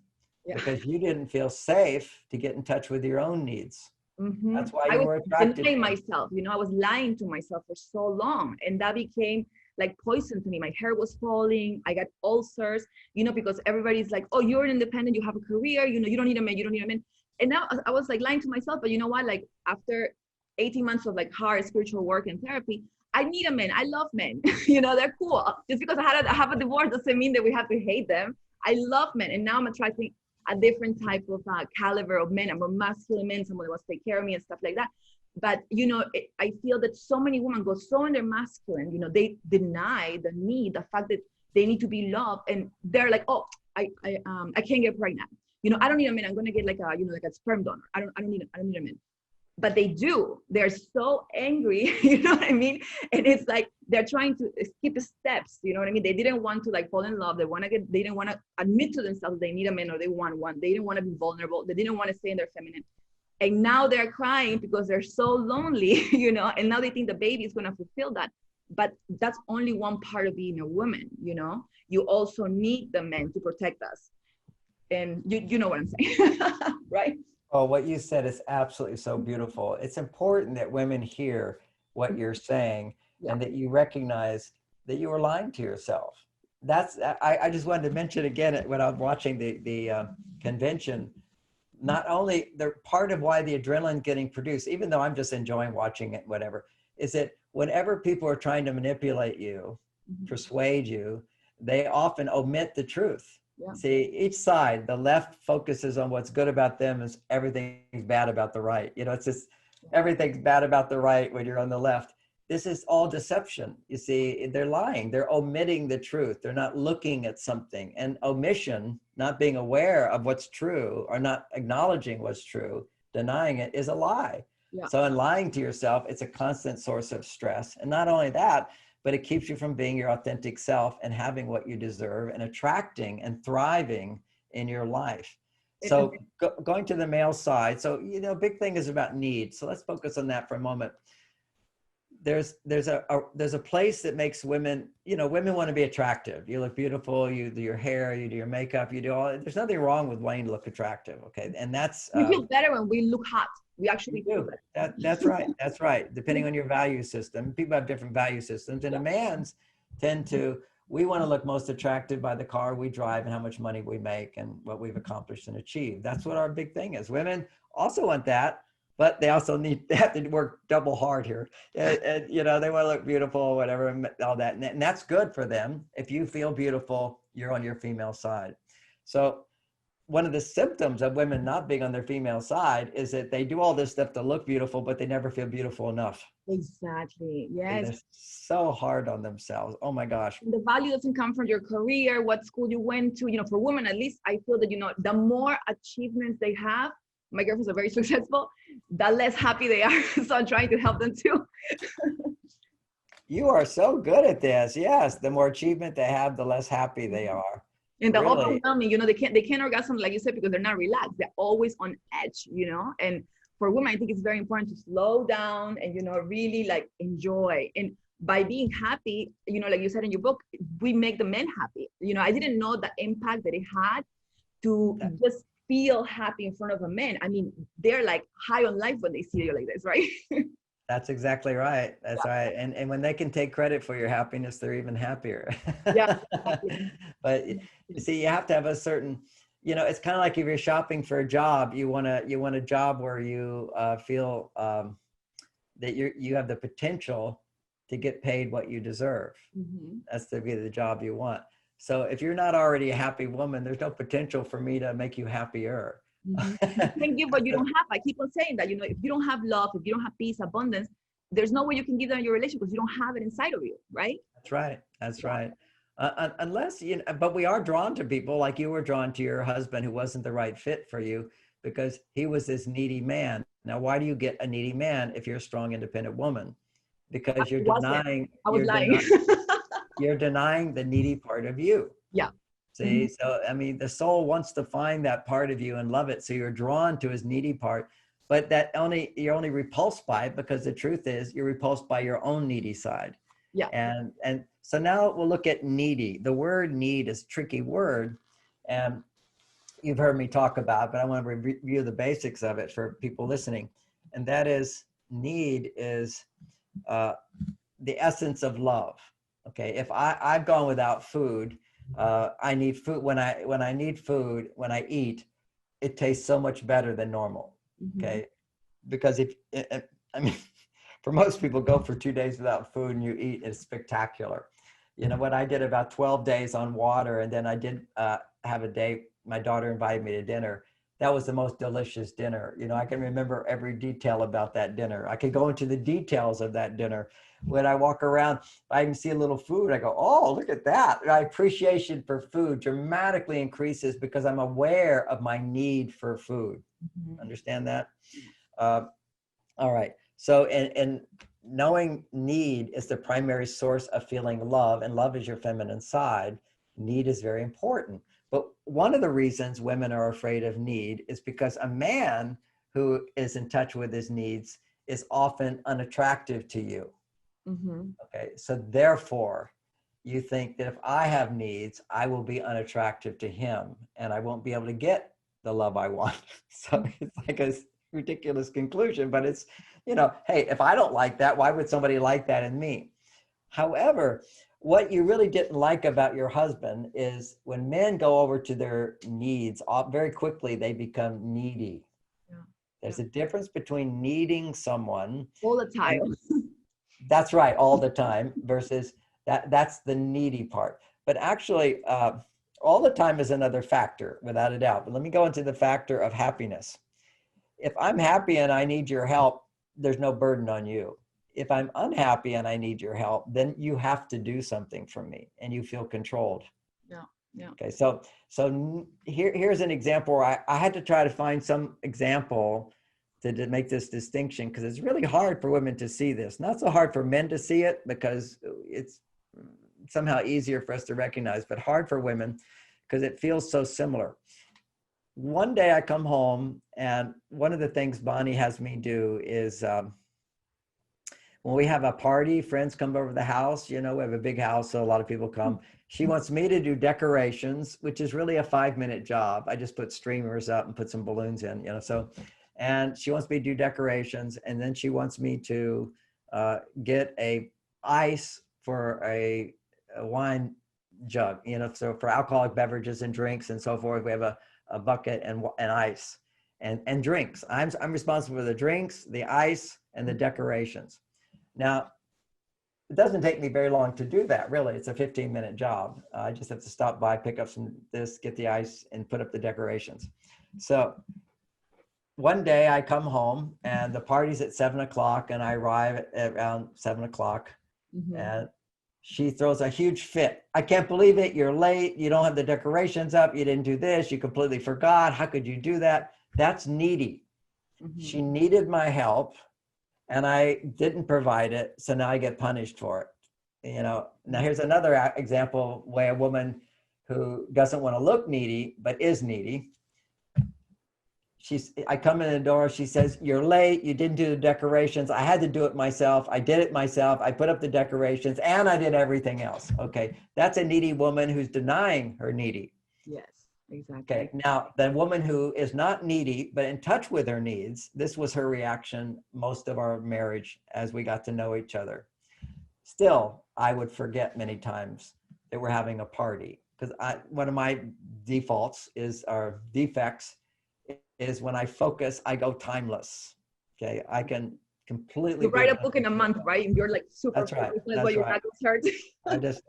because you didn't feel safe to get in touch with your own needs. That's why you were attracted to him. Myself, I was lying to myself for so long, and that became like poison to me. My hair was falling. I got ulcers, because everybody's like, oh, you're independent, you have a career, you don't need a man, you don't need a man. And now I was like lying to myself, but you know what? Like after 18 months of like hard spiritual work and therapy, I need a man. I love men. They're cool. Just because I have a divorce doesn't mean that we have to hate them. I love men, and now I'm attracting a different type of caliber of men. I'm more masculine men, someone that wants to take care of me and stuff like that. But I feel that so many women go so in their masculine. They deny the need, the fact that they need to be loved, and they're like, oh, I can't get pregnant. I don't need a man. I'm gonna get like a sperm donor. I don't need a man. But they do. They're so angry, you know what I mean? And it's like they're trying to skip steps, you know what I mean? They didn't want to like fall in love. They didn't want to admit to themselves they need a man or they want one. They didn't want to be vulnerable. They didn't want to stay in their feminine. And now they're crying because they're so lonely, and now they think the baby is going to fulfill that. But that's only one part of being a woman, You also need the men to protect us. And you know what I'm saying, right? Oh, what you said is absolutely so beautiful. It's important that women hear what you're saying and that you recognize that you were lying to yourself. I just wanted to mention again when I was watching the convention, not only the part of why the adrenaline getting produced, even though I'm just enjoying watching it, whatever, is that whenever people are trying to manipulate you, persuade you, they often omit the truth. Yeah. See, each side, the left focuses on what's good about them and everything's bad about the right. It's just everything's bad about the right when you're on the left. This is all deception. You see, they're lying. They're omitting the truth. They're not looking at something. And omission, not being aware of what's true or not acknowledging what's true, denying it, is a lie. Yeah. So in lying to yourself, it's a constant source of stress. And not only that, but it keeps you from being your authentic self and having what you deserve and attracting and thriving in your life. So going to the male side. So, big thing is about need. So let's focus on that for a moment. There's a place that makes women, women want to be attractive. You look beautiful, you do your hair, you do your makeup, you do all, there's nothing wrong with wanting to look attractive. Okay. And that's, we feel better when we look hot. We actually do. That's right. That's right. Depending on your value system, people have different value systems, and a man's we want to look most attractive by the car we drive and how much money we make and what we've accomplished and achieved. That's what our big thing is. Women also want that, but they also they have to work double hard here. And they want to look beautiful, whatever, and all that. And that's good for them. If you feel beautiful, you're on your female side. So one of the symptoms of women not being on their female side is that they do all this stuff to look beautiful, but they never feel beautiful enough. Exactly. Yes. They're so hard on themselves. Oh my gosh. The value doesn't come from your career, what school you went to. For women, at least I feel that, the more achievements they have, my girlfriends are very successful, the less happy they are. So I'm trying to help them too. You are so good at this. Yes. The more achievement they have, the less happy they are. And the overwhelming, they can't orgasm, like you said, because they're not relaxed. They're always on edge, and for women, I think it's very important to slow down and, really like enjoy. And by being happy, like you said in your book, we make the men happy. I didn't know the impact that it had to just feel happy in front of a man. I mean, they're like high on life when they see you like this, right? That's exactly right. That's right. And when they can take credit for your happiness, they're even happier. Yeah. But you see, you have to have a certain, it's kind of like if you're shopping for a job, you want a job where you feel that you have the potential to get paid what you deserve. Mm-hmm. That's to be the job you want. So if you're not already a happy woman, there's no potential for me to make you happier. Mhm. You can give what you don't have. I keep on saying that, you know, if you don't have love, if you don't have peace, abundance, there's no way you can give them your relationship because you don't have it inside of you, right? That's right. That's Yeah. right. Unless, you know, but we are drawn to people like you were drawn to your husband who wasn't the right fit for you because he was this needy man. Now, why do you get a needy man if you're a strong, independent woman? I Because wasn't. I was lying. you're denying the needy part of you. Yeah. See, Mhm. so I mean, the soul wants to find that part of you and love it. So you're drawn to his needy part, but you're only repulsed by it because the truth is you're repulsed by your own needy side. Yeah. And so now we'll look at needy. The word need is a tricky word, and you've heard me talk about, but I want to review the basics of it for people listening. And that is need is uh, the essence of love. Okay, if I've gone without food, I need food. When I need food, when I eat, it tastes so much better than normal. Mhm. Okay, because if I mean, for most people, go for 2 days without food and you eat, it's spectacular. You know what? I did about 12 days on water, and then I did have a day. My daughter invited me to dinner. That was the most delicious dinner. You know, I can remember every detail about that dinner. I could go into the details of that dinner. When I walk around, I can see a little food. I go, oh, look at that. My appreciation for food dramatically increases because I'm aware of my need for food. Mhm. Understand that? Uh, all right. So, and knowing need is the primary source of feeling love, and love is your feminine side. Need is very important. But one of the reasons women are afraid of need is because a man who is in touch with his needs is often unattractive to you. Mhm. Okay. So, therefore, you think that if I have needs, I will be unattractive to him and I won't be able to get the love I want. So it's like a ridiculous conclusion, but it's, you know, hey, if I don't like that, why would somebody like that in me? However, what you really didn't like about your husband is when men go over to their needs, very quickly they become needy. Yeah. Yeah. There's a difference between needing someone All the time. and that's right, all the time, versus that's the needy part. But actually, all the time is another factor, without a doubt. But let me go into the factor of happiness. If I'm happy and I need your help, there's no burden on you. If I'm unhappy and I need your help, then you have to do something for me and you feel controlled. Yeah. Yeah. Okay, so here's an example where I had to try to find some example to make this distinction because it's really hard for women to see this. Not so hard for men to see it because it's somehow easier for us to recognize, but hard for women because it feels so similar. One day I come home and one of the things Bonnie has me do is when we have a party, friends come over the house, you know, we have a big house, so a lot of people come. She wants me to do decorations, which is really a 5-minute job. I just put streamers up and put some balloons in, you know, so, and she wants me to do decorations. And then she wants me to get a ice for a wine jug, you know, so for alcoholic beverages and drinks and so forth, we have a bucket and ice and drinks. I'm responsible for the drinks, the ice, and the decorations. Now, it doesn't take me very long to do that, really. It's a 15-minute job. I just have to stop by, pick up some this, get the ice, and put up the decorations. So one day I come home and the party's at 7 o'clock and I arrive at around 7 o'clock Mhm. and she throws a huge fit. I can't believe it. You're late. You don't have the decorations up. You didn't do this. You completely forgot. How could you do that? That's needy. Mhm. She needed my help and I didn't provide it, so now I get punished for it. You know, now here's another example where a woman who doesn't want to look needy but is needy. I come in the door, she says, "You're late, you didn't do the decorations. I had to do it myself. I did it myself. I put up the decorations and I did everything else." Okay, that's a needy woman who's denying her needy. Yes, exactly. Okay, now the woman who is not needy, but in touch with her needs, this was her reaction most of our marriage as we got to know each other. Still, I would forget many times that we're having a party because one of my defaults is, or defects is when I focus, I go timeless. Okay, I can completely You write a beyond book in a month, right? And you're like super That's right. focused, That's what your right. back starts.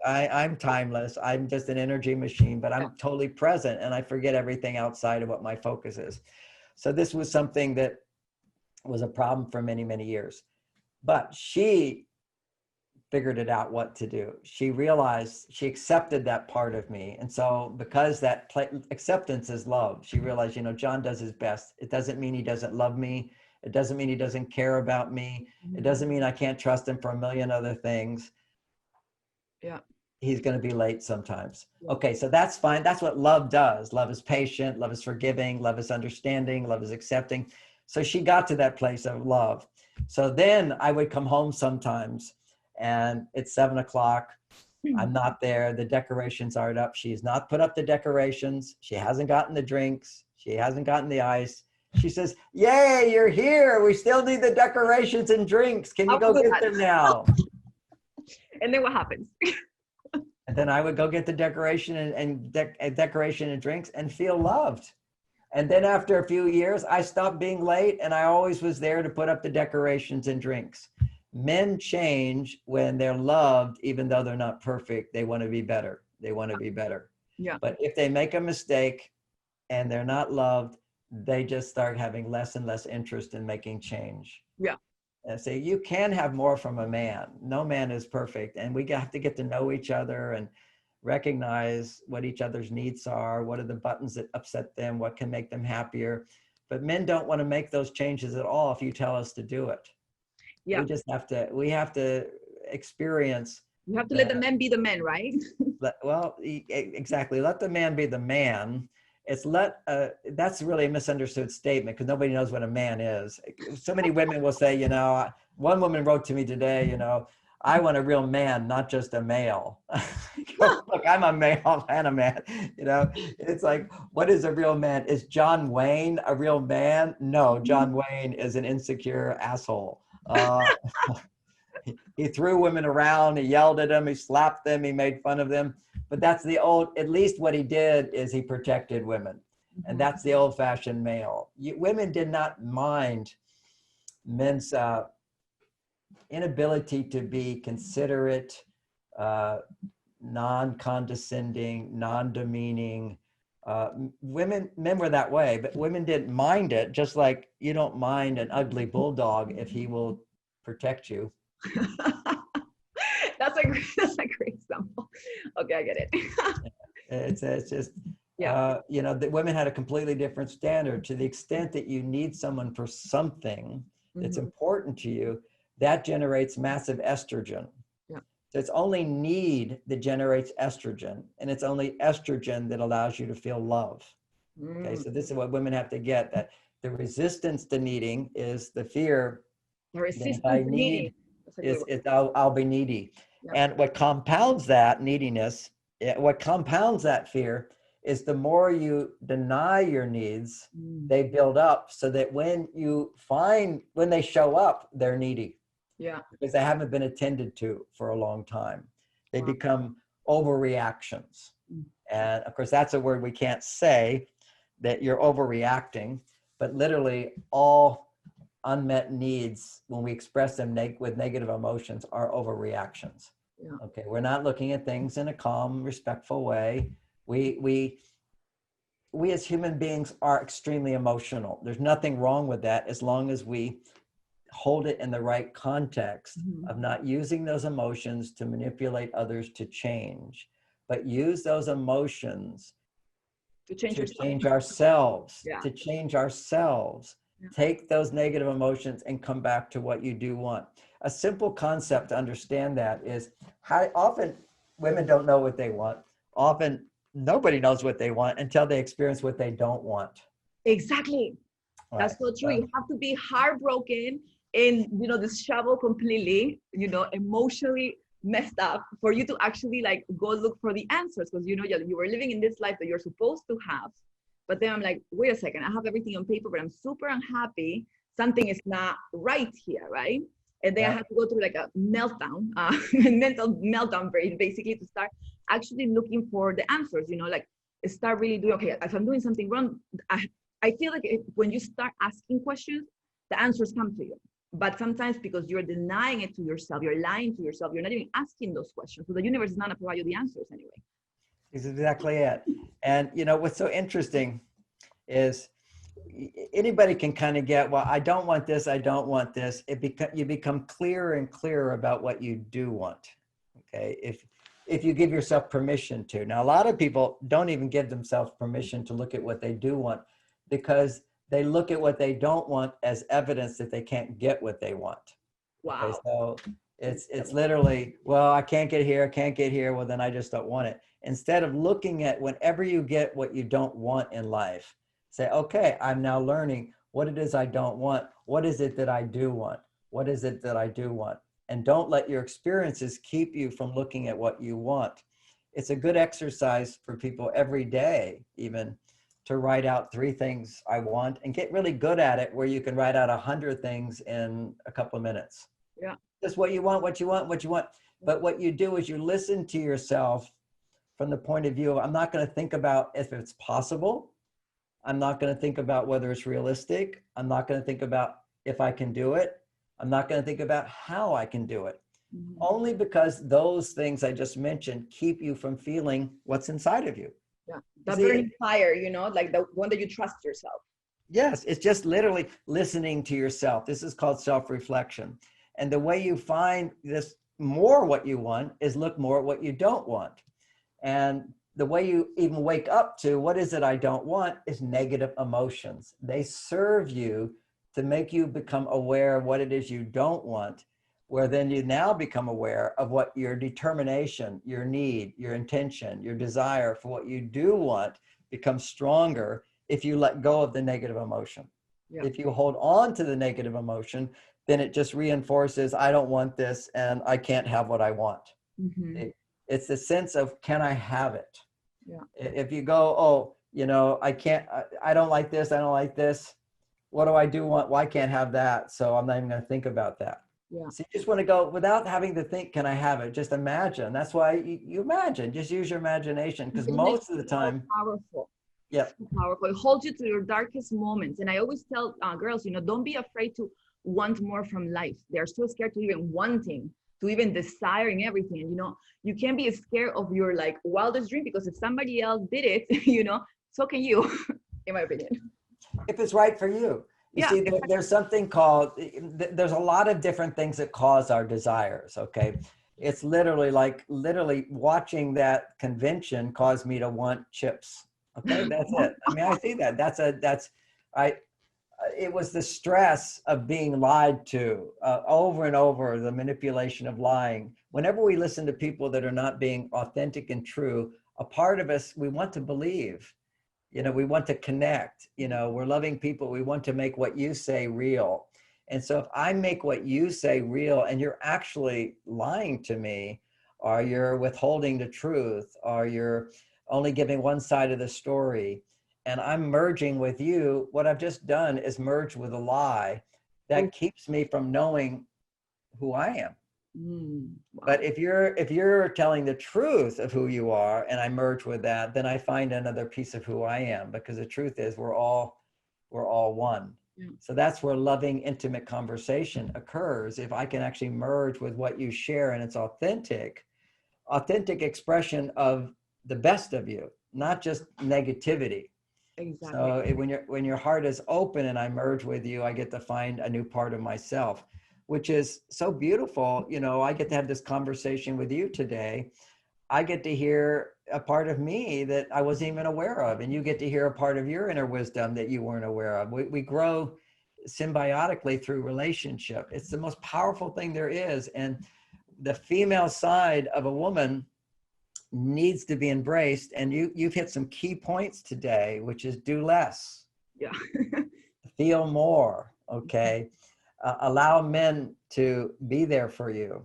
I'm timeless. I'm just an energy machine, but Yeah. I'm totally present and I forget everything outside of what my focus is. So this was something that was a problem for many, many years. But she figured it out what to do. She realized, she accepted that part of me. And so because acceptance is love, she realized, you know, John does his best. It doesn't mean he doesn't love me. It doesn't mean he doesn't care about me. It doesn't mean I can't trust him for a million other things. Yeah. He's going to be late sometimes. Yeah. Okay, so that's fine. That's what love does. Love is patient, love is forgiving, love is understanding, love is accepting. So she got to that place of love. So then I would come home sometimes and it's 7 o'clock. I'm not there. The decorations aren't up. She's not put up the decorations. She hasn't gotten the drinks. She hasn't gotten the ice. She says, "Yay, you're here. We still need the decorations and drinks. Can you go get them now?" And then what happens? And then I would go get the decoration and decoration and drinks and feel loved. And then after a few years, I stopped being late and I always was there to put up the decorations and drinks. Men change when they're loved, even though they're not perfect. They want to be better. They want to be better. Yeah. But if they make a mistake and they're not loved, they just start having less and less interest in making change. Yeah. And say, you can have more from a man. No man is perfect. And we have to get to know each other and recognize what each other's needs are. What are the buttons that upset them? What can make them happier? But men don't want to make those changes at all if you tell us to do it. Yeah. We have to experience. You have to let the men be the men, right? Well, exactly. Let the man be the man. That's really a misunderstood statement because nobody knows what a man is. So many women will say, you know, one woman wrote to me today, you know, I want a real man, not just a male. Look, I'm a male and a man, you know, it's like, what is a real man? Is John Wayne a real man? No, John Wayne is an insecure asshole. He threw women around, he yelled at them, he slapped them, he made fun of them. But that's at least what he did is he protected women. And that's the old fashioned male. Women did not mind men's inability to be considerate, non-condescending, non-demeaning. Men were that way, but women didn't mind it, just like you don't mind an ugly bulldog if he will protect you. That's a great example. Okay, I get it. It's just, yeah. You know, the women had a completely different standard. To the extent that you need someone for something that's important to you, that generates massive estrogen. Yeah. So it's only need that generates estrogen, and it's only estrogen that allows you to feel love. Okay, so this is what women have to get, that the resistance to needing is the fear. The resistance if I to need needing. I'll be needy. Yeah. And what compounds that neediness, what compounds that fear is the more you deny your needs, they build up so that when they show up, they're needy. Yeah. Because they haven't been attended to for a long time. They become overreactions. And of course, that's a word we can't say, that you're overreacting, but literally all unmet needs, when we express them with negative emotions, are overreactions. Yeah. Okay, we're not looking at things in a calm, respectful way. We as human beings are extremely emotional. There's nothing wrong with that as long as we hold it in the right context of not using those emotions to manipulate others to change, but use those emotions to change ourselves, Yeah. to change ourselves. Yeah. Take those negative emotions and come back to what you do want. A simple concept to understand that is how often women don't know what they want. Often nobody knows what they want until they experience what they don't want. Exactly. Right. That's so true. You have to be heartbroken and, you know, disheveled completely, you know, emotionally messed up for you to actually like go look for the answers, because you know you were living in this life that you're supposed to have, but then I'm like, wait a second, I have everything on paper but I'm super unhappy, something is not right here, right? And then I had to go through like a meltdown, mental meltdown basically, to start actually looking for the answers, you know, like start really doing, okay, if I'm doing something wrong, I feel like when you start asking questions, the answers come to you. But sometimes because you're denying it to yourself, you're lying to yourself, you're not even asking those questions. So the universe is not going to provide you the answers anyway. Is exactly it. And you know, what's so interesting is anybody can kind of get, well, I don't want this, I don't want this. You become clearer and clearer about what you do want. Okay. If you give yourself permission to. Now, a lot of people don't even give themselves permission to look at what they do want, because they look at what they don't want as evidence that they can't get what they want. Wow. Okay, so it's literally, well, I can't get here, I can't get here, well, then I just don't want it. Instead of looking at whenever you get what you don't want in life, say, okay, I'm now learning what it is I don't want. What is it that I do want? What is it that I do want? And don't let your experiences keep you from looking at what you want. It's a good exercise for people every day, even, to write out 3 things I want, and get really good at it, where you can write out 100 things in a couple of minutes. Yeah. Just what you want, what you want, what you want. But what you do is you listen to yourself from the point of view of, I'm not going to think about if it's possible. I'm not going to think about whether it's realistic. I'm not going to think about if I can do it. I'm not going to think about how I can do it. Mm-hmm. Only because those things I just mentioned keep you from feeling what's inside of you. Yeah, the burning fire, you know, like the one that you trust yourself. Yes, it's just literally listening to yourself. This is called self-reflection. And the way you find this more what you want is look more at what you don't want. And the way you even wake up to what is it I don't want is negative emotions. They serve you to make you become aware of what it is you don't want, where then you now become aware of what your determination, your need, your intention, your desire for what you do want becomes stronger if you let go of the negative emotion. Yeah. If you hold on to the negative emotion, then it just reinforces, I don't want this and I can't have what I want. Mm-hmm. It's the sense of, can I have it? Yeah. If you go, oh, you know, I can't, I don't like this, I don't like this. What do I do want? Well, I can't have that. So I'm not even going to think about that. Yeah. So you just want to go without having to think, can I have it? Just imagine. That's why you imagine. Just use your imagination, because most of the time. Powerful. Yeah. Powerful. It holds you to your darkest moments. And I always tell girls, you know, don't be afraid to want more from life. They're so scared to even wanting, to even desiring everything. And, you know, you can't be scared of your like wildest dream, because if somebody else did it, you know, so can you, in my opinion. If it's right for you. You see, there's something called, there's a lot of different things that cause our desires, okay? It's literally watching that convention caused me to want chips, okay? That's it. I mean, I see that. It was the stress of being lied to over and over, the manipulation of lying. Whenever we listen to people that are not being authentic and true, a part of us, we want to believe. You know, we want to connect, you know, we're loving people. We want to make what you say real. And so if I make what you say real and you're actually lying to me, or you're withholding the truth, or you're only giving one side of the story, and I'm merging with you, what I've just done is merge with a lie that keeps me from knowing who I am. Wow. But if you're telling the truth of who you are, and I merge with that, then I find another piece of who I am, because the truth is we're all one. Yeah. So that's where loving, intimate conversation occurs. If I can actually merge with what you share, and it's authentic expression of the best of you, not just negativity. Exactly. So when your heart is open and I merge with you, I get to find a new part of myself, which is so beautiful. You know, I get to have this conversation with you today. I get to hear a part of me that I wasn't even aware of. And you get to hear a part of your inner wisdom that you weren't aware of. We grow symbiotically through relationship. It's the most powerful thing there is. And the female side of a woman needs to be embraced. And you've hit some key points today, which is do less. Yeah. Feel more. Okay. Allow men to be there for you.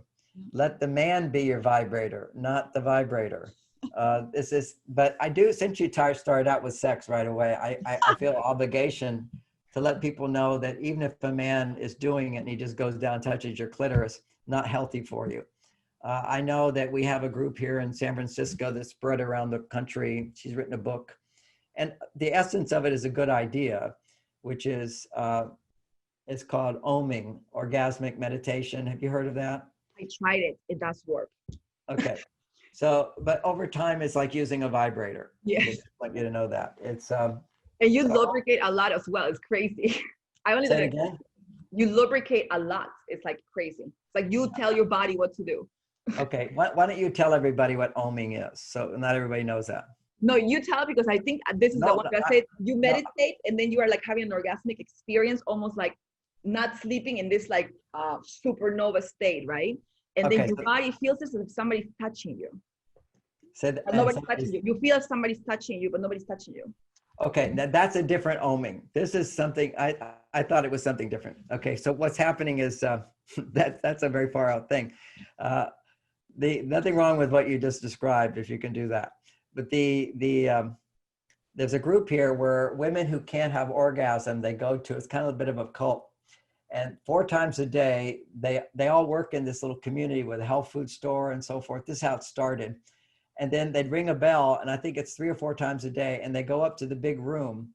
Let the man be your vibrator, not the vibrator. But I do, since you started out with sex right away, I feel obligation to let people know that even if a man is doing it and he just goes down and touches your clitoris, not healthy for you. I know that we have a group here in San Francisco that's spread around the country. She's written a book. And the essence of it is a good idea, which is It's called Ohming, orgasmic meditation. Have you heard of that? I tried it. It does work. Okay. So, but over time, it's like using a vibrator. Yes. Just want you to know that. It's And you so, lubricate a lot as well. It's crazy. I only say did it it. again. You lubricate a lot. It's like crazy. It's like you tell your body what to do. Okay. Why don't you tell everybody what Ohming is? So not everybody knows that. No, you tell, because I think this is the No, one no, that said you no. meditate and then you are like having an orgasmic experience, almost like not sleeping in this like supernova state, right? And then Okay. your So, body feels as if somebody's touching you, said but and nobody's somebody's touching you. You feel somebody's touching you, but nobody's touching you. okay. Now that's a different Ohming. This is something I thought it was something different. Okay. So what's happening is that's a very far out thing. Nothing wrong with what you just described if you can do that, but there's a group here where women who can't have orgasm, they go to, it's kind of a bit of a cult. And 4 times a day, they all work in this little community with a health food store and so forth. This is how it started. And then they'd ring a bell, and I think it's 3 or 4 times a day, and they go up to the big room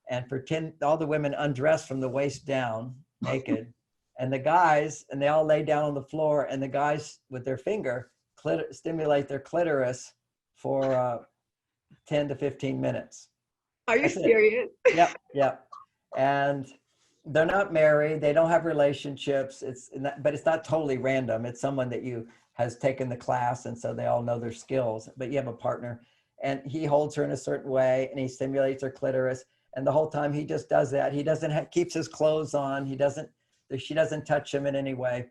and pretend all the women undress from the waist down, naked. And the guys, and they all lay down on the floor, and the guys with their finger stimulate their clitoris for 10 to 15 minutes. Are you That's it. serious? Yep, yep. And they're not married. They don't have relationships. But it's not totally random. It's someone that you has taken the class, and so they all know their skills. But you have a partner, and he holds her in a certain way, and he stimulates her clitoris. And the whole time he just does that. He doesn't keeps his clothes on. She doesn't touch him in any way,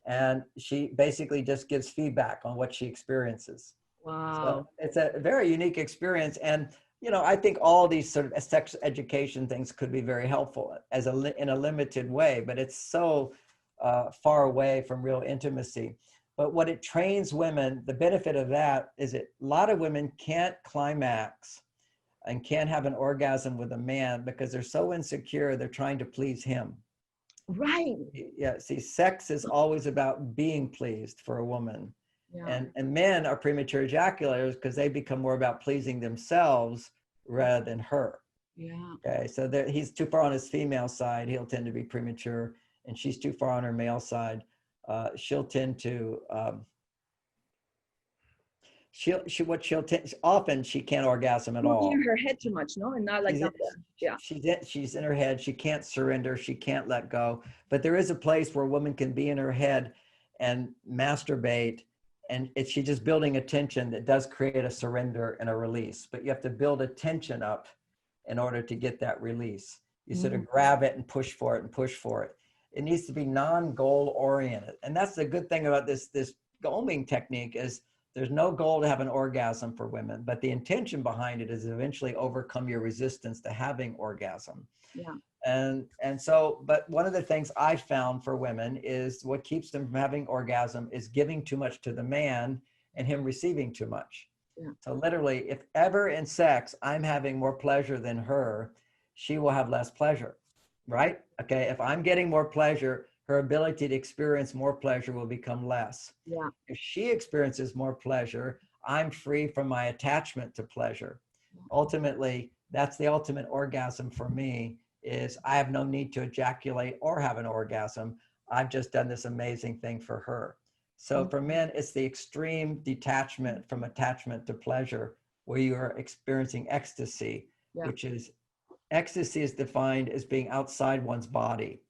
and she basically just gives feedback on what she experiences. Wow. So it's a very unique experience. And, I think all these sort of sex education things could be very helpful in a limited way, but it's so far away from real intimacy. But what it trains women, the benefit of that is that a lot of women can't climax and can't have an orgasm with a man because they're so insecure, they're trying to please him. Right. Yeah, see, sex is always about being pleased for a woman. Yeah. And men are premature ejaculators because they become more about pleasing themselves rather than her. Yeah. Okay, so he's too far on his female side, he'll tend to be premature, and she's too far on her male side. She'll tend to often she can't orgasm at all. In her head too much, no, and not like down there. Yeah. She's in her head. She can't surrender. She can't let go. But there is a place where a woman can be in her head and masturbate, and she's just building a tension that does create a surrender and a release. But you have to build a tension up in order to get that release. You sort of grab it and push for it and push for it. It needs to be non-goal oriented, and that's the good thing about this Ohming technique is. There's no goal to have an orgasm for women, but the intention behind it is eventually overcome your resistance to having orgasm. Yeah. And so, but one of the things I found for women is what keeps them from having orgasm is giving too much to the man and him receiving too much. Yeah. So literally, if ever in sex, I'm having more pleasure than her, she will have less pleasure, right? Okay, if I'm getting more pleasure, her ability to experience more pleasure will become less. Yeah. If she experiences more pleasure, I'm free from my attachment to pleasure. Ultimately, that's the ultimate orgasm for me, is I have no need to ejaculate or have an orgasm. I've just done this amazing thing for her. So for men, it's the extreme detachment from attachment to pleasure, where you are experiencing ecstasy, which is, ecstasy is defined as being outside one's body.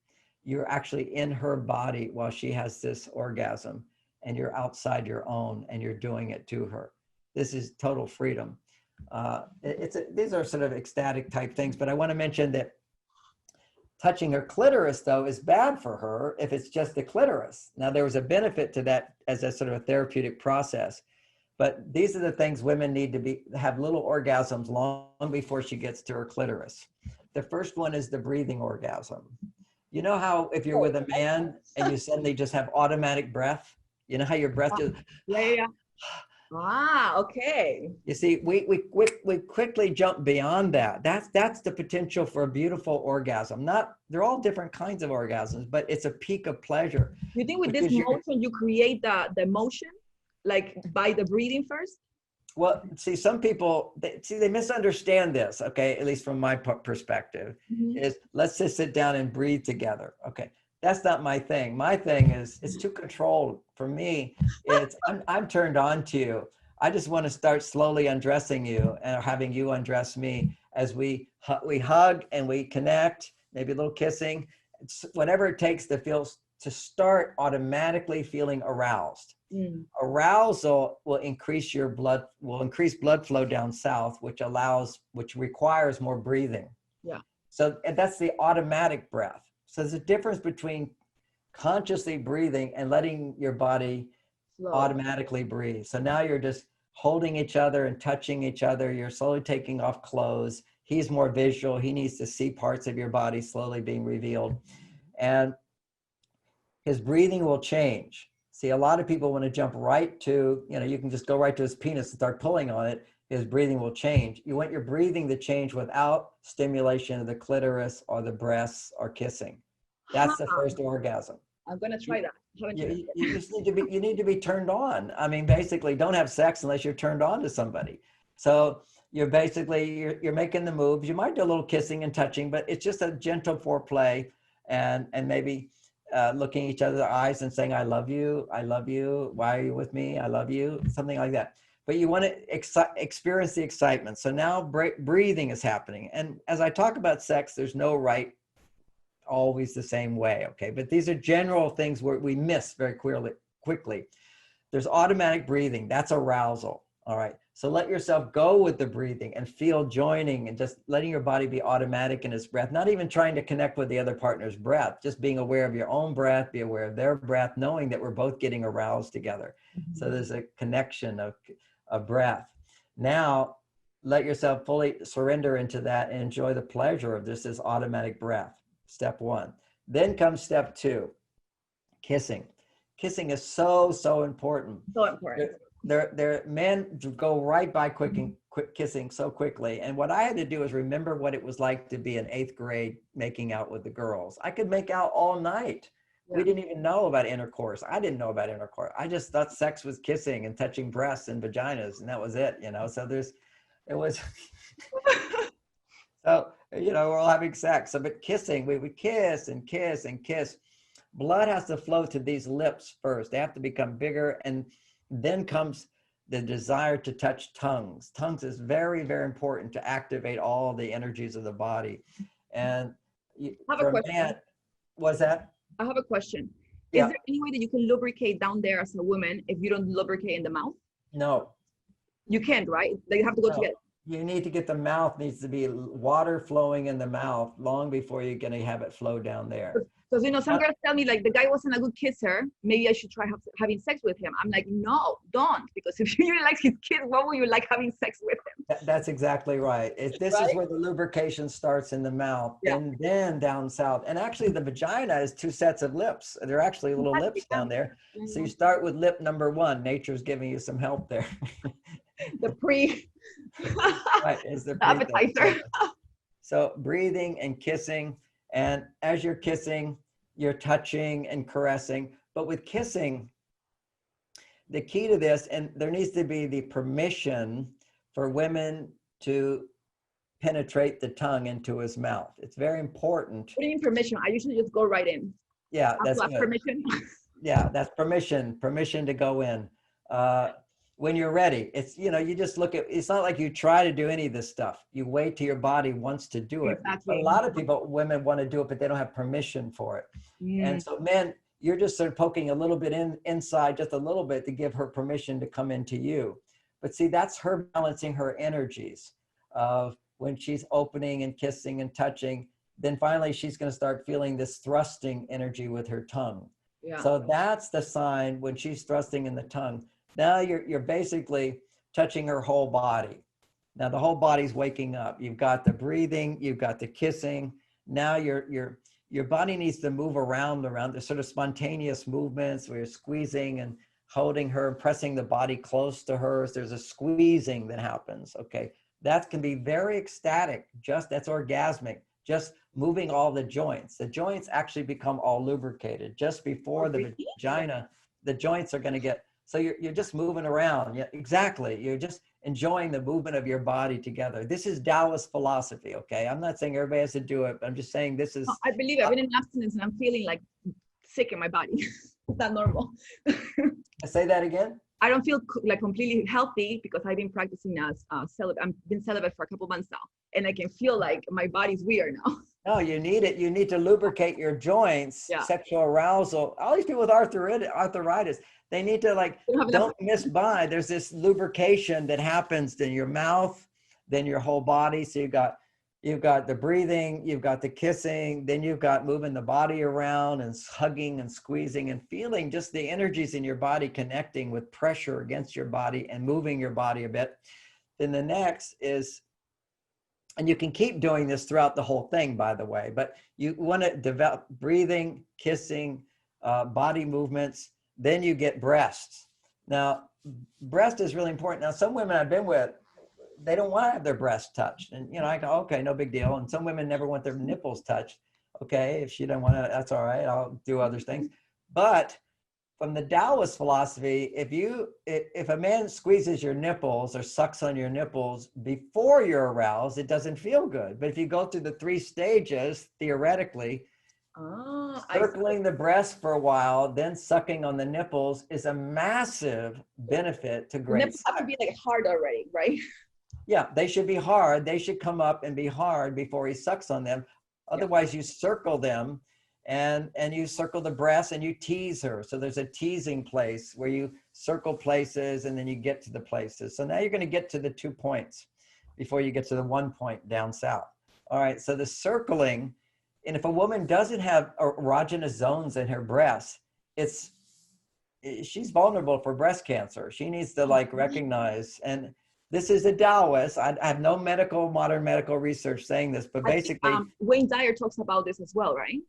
You're actually in her body while she has this orgasm, and you're outside your own, and you're doing it to her. This is total freedom. These are sort of ecstatic type things, but I want to mention that touching her clitoris, though, is bad for her if it's just the clitoris. Now, there was a benefit to that as a sort of a therapeutic process, but these are the things women need to have little orgasms long before she gets to her clitoris. The first one is the breathing orgasm. You know how if you're with a man and you suddenly just have automatic breath, you know how your breath just... Yeah. Ah, okay. You see, we quickly jump beyond that. That's the potential for a beautiful orgasm. They're all different kinds of orgasms, but it's a peak of pleasure. You think with this motion, you create the motion, like by the breathing first? Well, see, some people, they misunderstand this, okay, at least from my perspective, is let's just sit down and breathe together. Okay, that's not my thing. My thing is, it's too controlled. For me, it's, I'm turned on to you. I just want to start slowly undressing you and having you undress me as we hug and we connect, maybe a little kissing, whatever it takes to feel, to start automatically feeling aroused. Arousal will increase increase blood flow down south, which requires more breathing. Yeah. So that's the automatic breath. So there's a difference between consciously breathing and letting your body automatically breathe. So now you're just holding each other and touching each other. You're slowly taking off clothes. He's more visual. He needs to see parts of your body slowly being revealed. And his breathing will change. See, a lot of people want to jump right to, you can just go right to his penis and start pulling on it. His breathing will change. You want your breathing to change without stimulation of the clitoris or the breasts or kissing. That's the first orgasm. I'm going to try that. You just need to be turned on. I mean, basically, don't have sex unless you're turned on to somebody. So you're making the moves. You might do a little kissing and touching, but it's just a gentle foreplay, and maybe looking each other in the eyes and saying, I love you, why are you with me, I love you, something like that. But you want to experience the excitement. So now breathing is happening. And as I talk about sex, there's no right, always the same way, okay? But these are general things where we miss very quickly. There's automatic breathing, that's arousal, all right? So let yourself go with the breathing and feel joining and just letting your body be automatic in its breath, not even trying to connect with the other partner's breath, just being aware of your own breath, be aware of their breath, knowing that we're both getting aroused together. So there's a connection of breath. Now, let yourself fully surrender into that and enjoy the pleasure of this as automatic breath, step one. Then comes step two, kissing. Kissing is so important. So important. Men go right by quick kissing so quickly. And what I had to do is remember what it was like to be in 8th grade making out with the girls. I could make out all night. Yeah. We didn't even know about intercourse. I didn't know about intercourse. I just thought sex was kissing and touching breasts and vaginas, and that was it, So so, we're all having sex. So, but kissing, we would kiss and kiss and kiss. Blood has to flow to these lips first. They have to become bigger, and then comes the desire to touch tongues. Tongues is very, very important to activate all the energies of the body. And I have a question. What's that? I have a question. Yeah. Is there any way that you can lubricate down there as a woman if you don't lubricate in the mouth? No. You can't, right? They have to go together. You need to get the mouth, needs to be water flowing in the mouth long before you're going to have it flow down there. Because, some girls tell me, like, the guy wasn't a good kisser. Maybe I should try having sex with him. I'm like, no, don't. Because if you really like his kiss, what will you like having sex with him? That's exactly right. This is where the lubrication starts in the mouth, and then down south. And actually, the vagina is 2 sets of lips. There are actually little lips down there. So you start with lip number 1. Nature's giving you some help there. Right, is the appetizer. So breathing and kissing. And as you're kissing, you're touching and caressing. But with kissing, the key to this, and there needs to be the permission for women to penetrate the tongue into his mouth. It's very important. What do you mean permission? I usually just go right in. Yeah, that's good. Permission. Yeah, that's permission to go in. When you're ready, it's, you just look at, it's not like you try to do any of this stuff. You wait till your body wants to do it. Exactly. A lot of women want to do it, but they don't have permission for it. And so men, you're just sort of poking a little bit inside, just a little bit, to give her permission to come into you. But see, that's her balancing her energies of when she's opening and kissing and touching, then finally she's going to start feeling this thrusting energy with her tongue. Yeah. So that's the sign when she's thrusting in the tongue. Now you're basically touching her whole body. Now the whole body's waking up. You've got the breathing, you've got the kissing. Now your body needs to move around the sort of spontaneous movements where you're squeezing and holding her, pressing the body close to hers. There's a squeezing that happens, okay? That can be very ecstatic, that's orgasmic, just moving all the joints. The joints actually become all lubricated. Just before the vagina, the joints are gonna get, so you're just moving around. Yeah, exactly. enjoying the movement of your body together. This is Taoist philosophy, okay? I'm not saying everybody has to do it, but I'm just saying this is... I believe I've been in abstinence and I'm feeling like sick in my body. It's not normal. Say that again? I don't feel like completely healthy because I've been practicing as celibate. I've been celibate for a couple months now, and I can feel like my body's weird now. No, you need it. You need to lubricate your joints, Yeah. sexual arousal. All these people with arthritis, they need to like, don't miss by. There's this lubrication that happens in your mouth, then your whole body. So you've got the breathing, you've got the kissing, then you've got moving the body around and hugging and squeezing and feeling just the energies in your body connecting with pressure against your body and moving your body a bit. Then the next is, and you can keep doing this throughout the whole thing, by the way, but you want to develop breathing, kissing, body movements, then you get breasts. Now, breast is really important. Now, some women I've been with, they don't want to have their breasts touched. And, you know, I go, okay, no big deal. And some women never want their nipples touched. Okay, if she doesn't want to, that's all right. I'll do other things. But from the Taoist philosophy, if a man squeezes your nipples or sucks on your nipples before you're aroused, it doesn't feel good. But if you go through the 3 stages, theoretically, circling the breast for a while, then sucking on the nipples is a massive benefit to great nipples have to be like hard already, right? Yeah, they should be hard. They should come up and be hard before he sucks on them. Otherwise, you circle them and you circle the breast and you tease her. So there's a teasing place where you circle places and then you get to the places. So now you're going to get to the 2 points before you get to the 1 point down south. All right, so the circling, and if a woman doesn't have erogenous zones in her breasts, she's vulnerable for breast cancer. She needs to like recognize, and this is a Taoist. I have no modern medical research saying this, but basically, Wayne Dyer talks about this as well, right?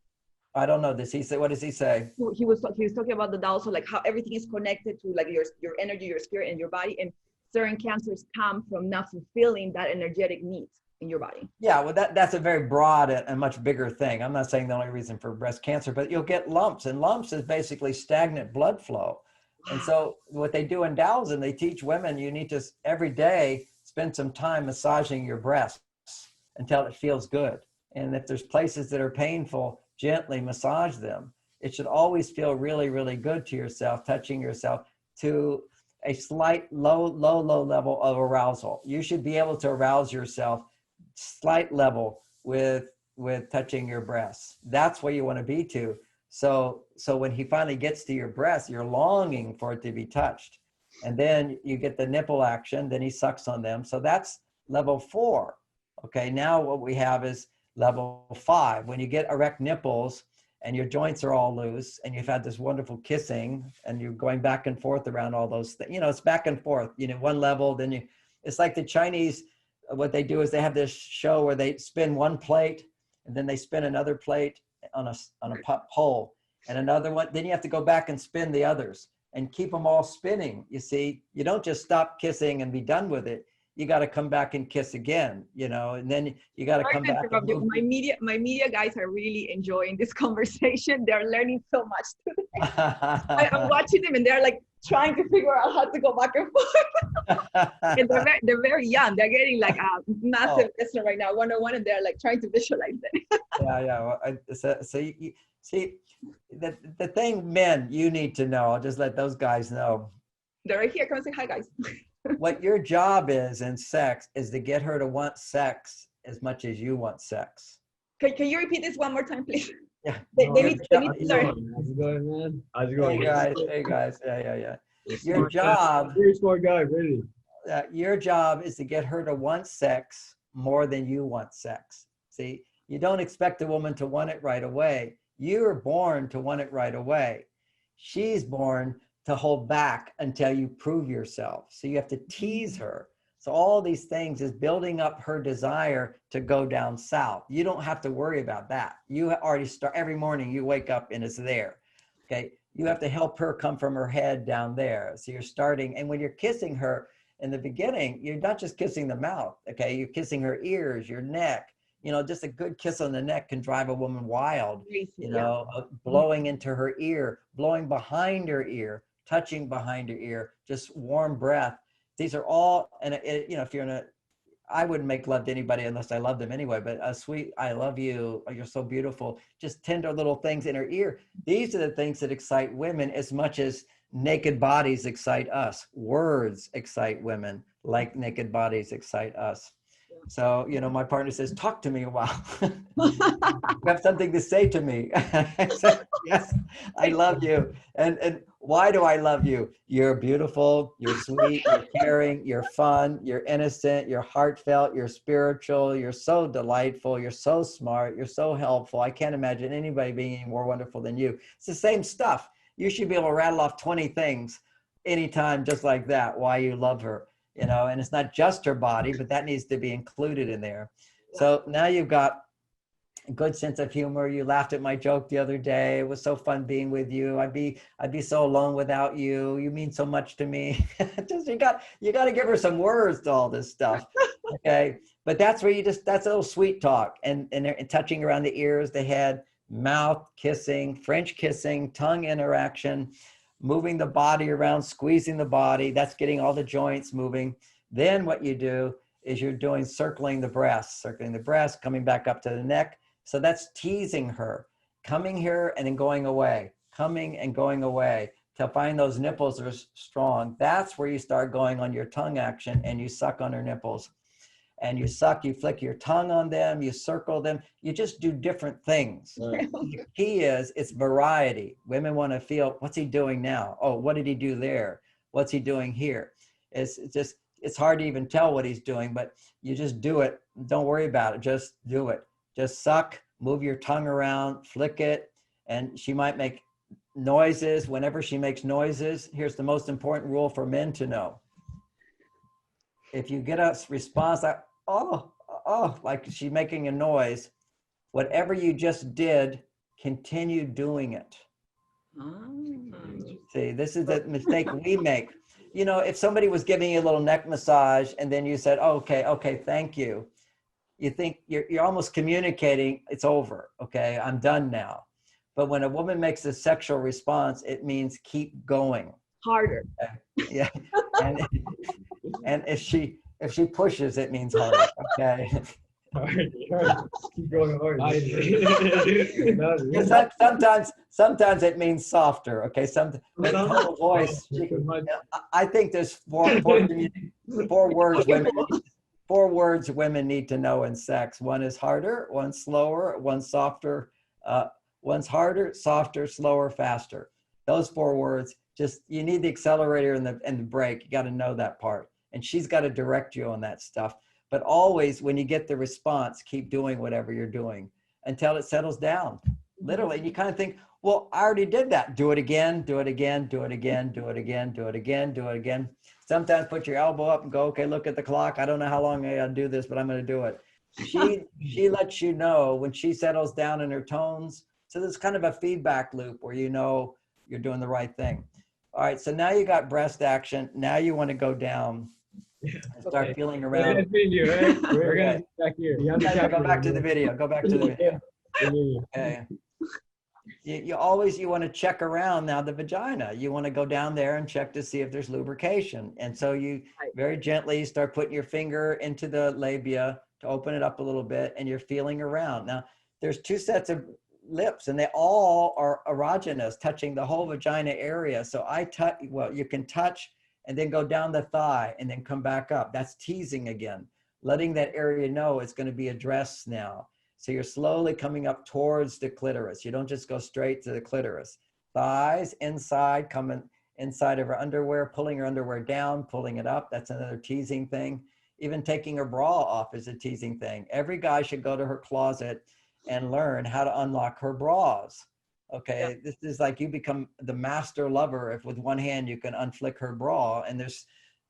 I don't know. Does he say? What does he say? He was talking about the Tao, so like how everything is connected to like your energy, your spirit, and your body, and certain cancers come from not fulfilling that energetic need in your body. Yeah, well, that's a very broad and much bigger thing. I'm not saying the only reason for breast cancer, but you'll get lumps, and lumps is basically stagnant blood flow. And so what they do in Taoism, they teach women you need to every day spend some time massaging your breasts until it feels good. And if there's places that are painful, gently massage them. It should always feel really, really good to yourself, touching yourself to a slight low level of arousal. You should be able to arouse yourself slight level with touching your breasts. That's where you want to be to. So when he finally gets to your breast, you're longing for it to be touched. And then you get the nipple action, then he sucks on them. So that's level 4. Okay, now what we have is level 5. When you get erect nipples and your joints are all loose and you've had this wonderful kissing and you're going back and forth around all those things, you know, it's back and forth, you know, one level, then it's like the Chinese, what they do is they have this show where they spin one plate and then they spin another plate on a pole and another one. Then you have to go back and spin the others and keep them all spinning. You see, you don't just stop kissing and be done with it. You got to come back and kiss again, you know, and then you got to come back. My media guys are really enjoying this conversation. They're learning so much today. I'm watching them and they're like trying to figure out how to go back and forth. And they're very young. They're getting like a massive lesson right now, 101, and they're like trying to visualize it. Yeah. Well, so you see, the thing, men, you need to know. I'll just let those guys know. They're right here. Come and say hi, guys. What your job is in sex is to get her to want sex as much as you want sex. Can you repeat this one more time, please? Yeah. They need to learn. How's it going, man? How's it going? Hey guys. Yeah. Your job. You're a smart guy, really. Your job is to get her to want sex more than you want sex. See, you don't expect a woman to want it right away. You were born to want it right away. She's born to hold back until you prove yourself. So you have to tease her. So all these things is building up her desire to go down south. You don't have to worry about that. You already start every morning, you wake up and it's there. Okay. You have to help her come from her head down there. So you're starting, and when you're kissing her in the beginning, you're not just kissing the mouth. Okay. You're kissing her ears, your neck. You know, just a good kiss on the neck can drive a woman wild, you know, blowing into her ear, blowing behind her ear, touching behind her ear, just warm breath These are all, and if you're in a, I wouldn't make love to anybody unless I love them anyway, but a sweet, I love you, or you're so beautiful, just tender little things in her ear. These are the things that excite women as much as naked bodies excite us. Words excite women like naked bodies excite us. So, my partner says, talk to me a while. You have something to say to me. I said, yes, I love you. And why do I love you? You're beautiful, you're sweet, you're caring, you're fun, you're innocent, you're heartfelt, you're spiritual, you're so delightful, you're so smart, you're so helpful. I can't imagine anybody being any more wonderful than you. It's the same stuff. You should be able to rattle off 20 things anytime just like that, why you love her. And it's not just her body, but that needs to be included in there. So now you've got a good sense of humor. You laughed at my joke the other day. It was so fun being with you. I'd be so alone without you. You mean so much to me. You got to give her some words to all this stuff. Okay. But that's where that's a little sweet talk and touching around the ears, the head, mouth kissing, French kissing, tongue interaction, moving the body around, squeezing the body. That's getting all the joints moving. Then what you do is you're doing circling the breast, coming back up to the neck. So that's teasing her, coming here and then going away, coming and going away to find those nipples are strong. That's where you start going on your tongue action and you suck on her nipples. And you suck, you flick your tongue on them, you circle them, you just do different things. The key is it's variety. Women want to feel, what's he doing now? Oh, what did he do there? What's he doing here? It's hard to even tell what he's doing, but you just do it. Don't worry about it. Just do it. Just suck, move your tongue around, flick it. And she might make noises. Whenever she makes noises, here's the most important rule for men to know. If you get a response like, oh, like she's making a noise, whatever you just did, continue doing it. See, this is the mistake we make. If somebody was giving you a little neck massage and then you said, oh, okay, thank you. You think you're almost communicating, it's over. Okay, I'm done now. But when a woman makes a sexual response, it means keep going. Harder. Yeah. And if she pushes, it means harder. Okay. Keep going hard. Sometimes it means softer. Okay. But tone of voice. I think there's four words women need to know in sex. One is harder, one's slower, one's softer, one's harder, softer, slower, faster. Those 4 words. Just, you need the accelerator and the brake. You got to know that part. And she's got to direct you on that stuff. But always, when you get the response, keep doing whatever you're doing until it settles down. Literally, you kind of think, well, I already did that. Do it again, do it again, do it again, do it again, do it again, do it again. Sometimes put your elbow up and go, okay, look at the clock. I don't know how long I gotta do this, but I'm going to do it. She lets you know when she settles down in her tones. So there's kind of a feedback loop where you're doing the right thing. All right, so now you got breast action. Now you want to go down and start feeling around. We're going to back here. Go back to the video. Go back to the video. Okay. You want to check around now the vagina. You want to go down there and check to see if there's lubrication. And so you very gently start putting your finger into the labia to open it up a little bit, and you're feeling around. Now, there's 2 sets of lips and they all are erogenous, touching the whole vagina area. So you can touch and then go down the thigh and then come back up. That's teasing again, letting that area know it's going to be addressed now. So you're slowly coming up towards the clitoris. You don't just go straight to the clitoris. Thighs inside, coming inside of her underwear, pulling her underwear down, pulling it up. That's another teasing thing. Even taking her bra off is a teasing thing. Every guy should go to her closet and learn how to unlock her bras. Okay, This is like you become the master lover if with one hand you can unflick her bra. And there's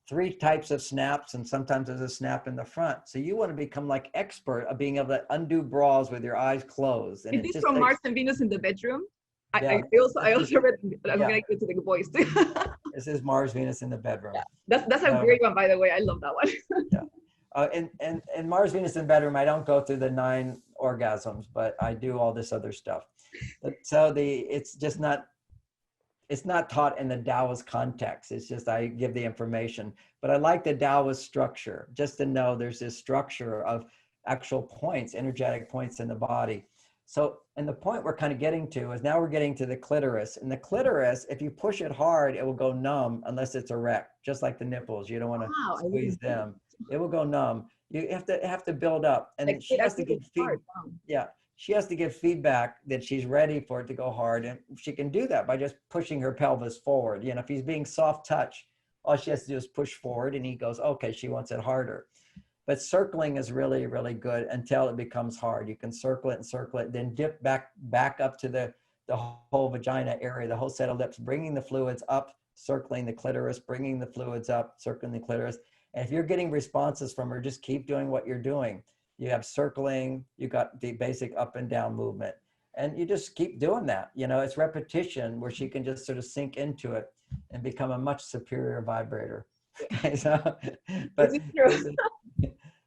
3 types of snaps, and sometimes there's a snap in the front. So you want to become like expert of being able to undo bras with your eyes closed. And is this from Mars and Venus in the bedroom? Yeah. I also read. I'm gonna get to the voice too. This is Mars, Venus in the bedroom. Yeah. That's a great one, by the way. I love that one. Yeah. And Mars, Venus in the bedroom, I don't go through the 9 orgasms, but I do all this other stuff. But so it's just not, it's not taught in the Taoist context. It's just I give the information. But I like the Taoist structure, just to know there's this structure of actual points, energetic points in the body. So, and the point we're kind of getting to is now we're getting to the clitoris. And the clitoris, if you push it hard, it will go numb unless it's erect, just like the nipples. You don't want to squeeze them. It will go numb. You have to build up. And Like, she has to give feedback. Yeah. She has to give feedback that she's ready for it to go hard. And she can do that by just pushing her pelvis forward. You know, if he's being soft touch, all she has to do is push forward and he goes, okay, she wants it harder. But circling is really, really good until it becomes hard. You can circle it, then dip back up to the whole vagina area, the whole set of lips, bringing the fluids up, circling the clitoris, bringing the fluids up, circling the clitoris. And if you're getting responses from her, just keep doing what you're doing. You have circling, you got the basic up and down movement. And you just keep doing that. You know, it's repetition where she can just sort of sink into it and become a much superior vibrator.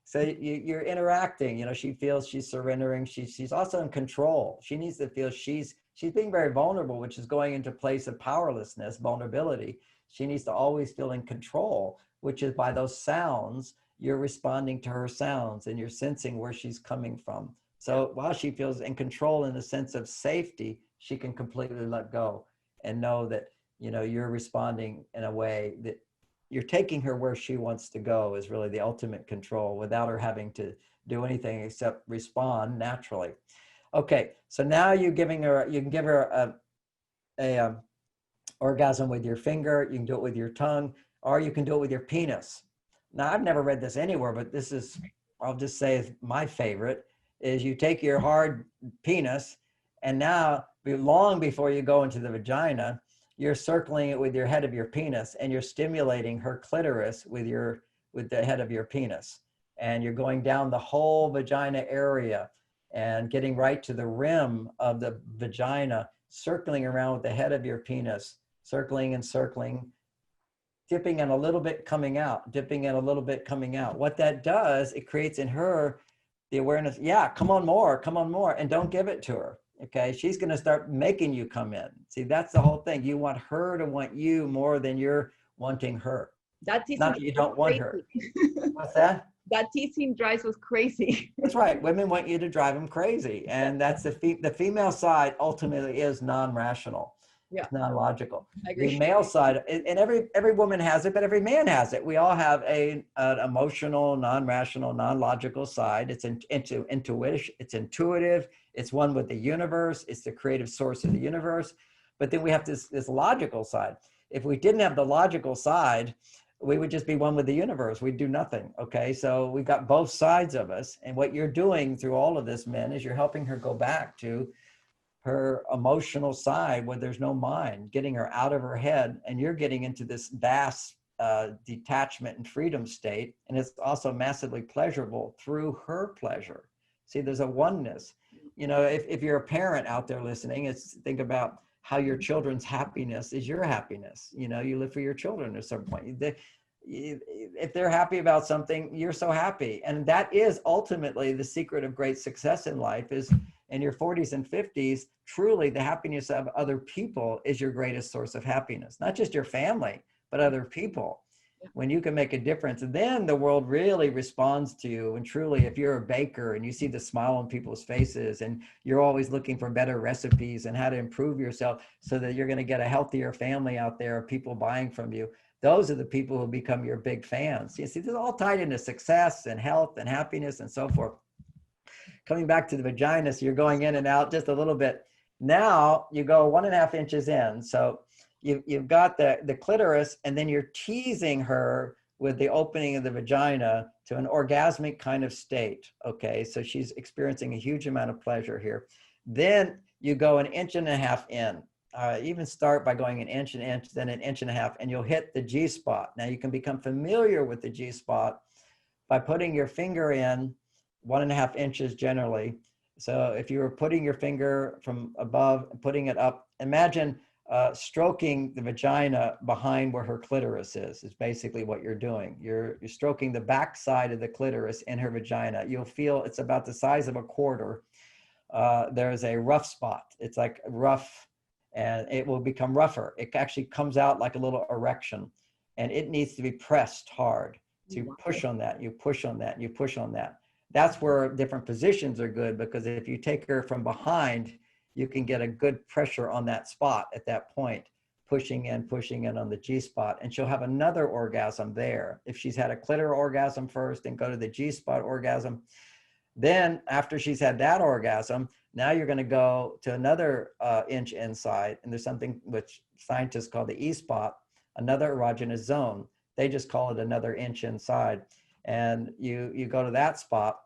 So you're interacting, you know, she feels she's surrendering. She's also in control. She needs to feel she's being very vulnerable, which is going into a place of powerlessness, vulnerability. She needs to always feel in control, which is by those sounds, you're responding to her sounds and you're sensing where she's coming from. So while she feels in control in the sense of safety, she can completely let go and know that, you know, you're responding in a way that you're taking her where she wants to go is really the ultimate control without her having to do anything except respond naturally. Okay, so now you're giving her, you can give her a orgasm with your finger, you can do it with your tongue, or you can do it with your penis. Now, I've never read this anywhere, but this is, I'll just say is my favorite, is you take your hard penis and now long before you go into the vagina, you're circling it with your head of your penis and you're stimulating her clitoris with the head of your penis. And you're going down the whole vagina area and getting right to the rim of the vagina, circling around with the head of your penis, circling and circling, dipping in a little bit, coming out, dipping in a little bit, coming out. What that does, it creates in her the awareness, yeah, come on more, and don't give it to her. Okay, she's going to start making you come in. See, that's the whole thing. You want her to want you more than you're wanting her. That not that you don't want her. What's that? That teasing drives us crazy. That's right. Women want you to drive them crazy, and that's the female side ultimately is non-rational. Yeah. It's non-logical. The male side, and every woman has it, but every man has it. We all have an emotional, non-rational, non-logical side. It's intuition. It's intuitive. It's one with the universe. It's the creative source of the universe. But then we have this logical side. If we didn't have the logical side, we would just be one with the universe. We'd do nothing. Okay. So we've got both sides of us. And what you're doing through all of this, men, is you're helping her go back to her emotional side where there's no mind, getting her out of her head. And you're getting into this vast detachment and freedom state. And it's also massively pleasurable through her pleasure. See, there's a oneness. You know, if you're a parent out there listening, think about how your children's happiness is your happiness. You know, you live for your children at some point. If they're happy about something, you're so happy. And that is ultimately the secret of great success in life, is in your 40s and 50s, truly the happiness of other people is your greatest source of happiness. Not just your family, but other people. When you can make a difference, then the world really responds to you. And truly, if you're a baker and you see the smile on people's faces and you're always looking for better recipes and how to improve yourself so that you're going to get a healthier family out there of people buying from you, those are the people who become your big fans. You see, this is all tied into success and health and happiness and so forth. Coming back to the vagina, so you're going in and out just a little bit. Now you go 1.5 inches in. So you've got the clitoris, and then you're teasing her with the opening of the vagina to an orgasmic kind of state. Okay, so she's experiencing a huge amount of pleasure here. Then you go 1.5 inches in. Even start by going 1 inch, then 1.5 inches, and you'll hit the G spot. Now you can become familiar with the G spot by putting your finger in 1.5 inches generally. So if you were putting your finger from above and putting it up, imagine stroking the vagina behind where her clitoris is basically what you're doing. You're stroking the back side of the clitoris in her vagina. You'll feel it's about the size of a quarter. There's a rough spot. It's like rough, and it will become rougher. It actually comes out like a little erection, and it needs to be pressed hard. So you push on that, you push on that, you push on that. That's where different positions are good, because if you take her from behind, you can get a good pressure on that spot at that point, pushing in on the G spot, and she'll have another orgasm there. If she's had a clitoral orgasm first and go to the G spot orgasm, then after she's had that orgasm, now you're going to go to another inch inside, and there's something which scientists call the E spot, another erogenous zone. They just call it another inch inside. And you go to that spot,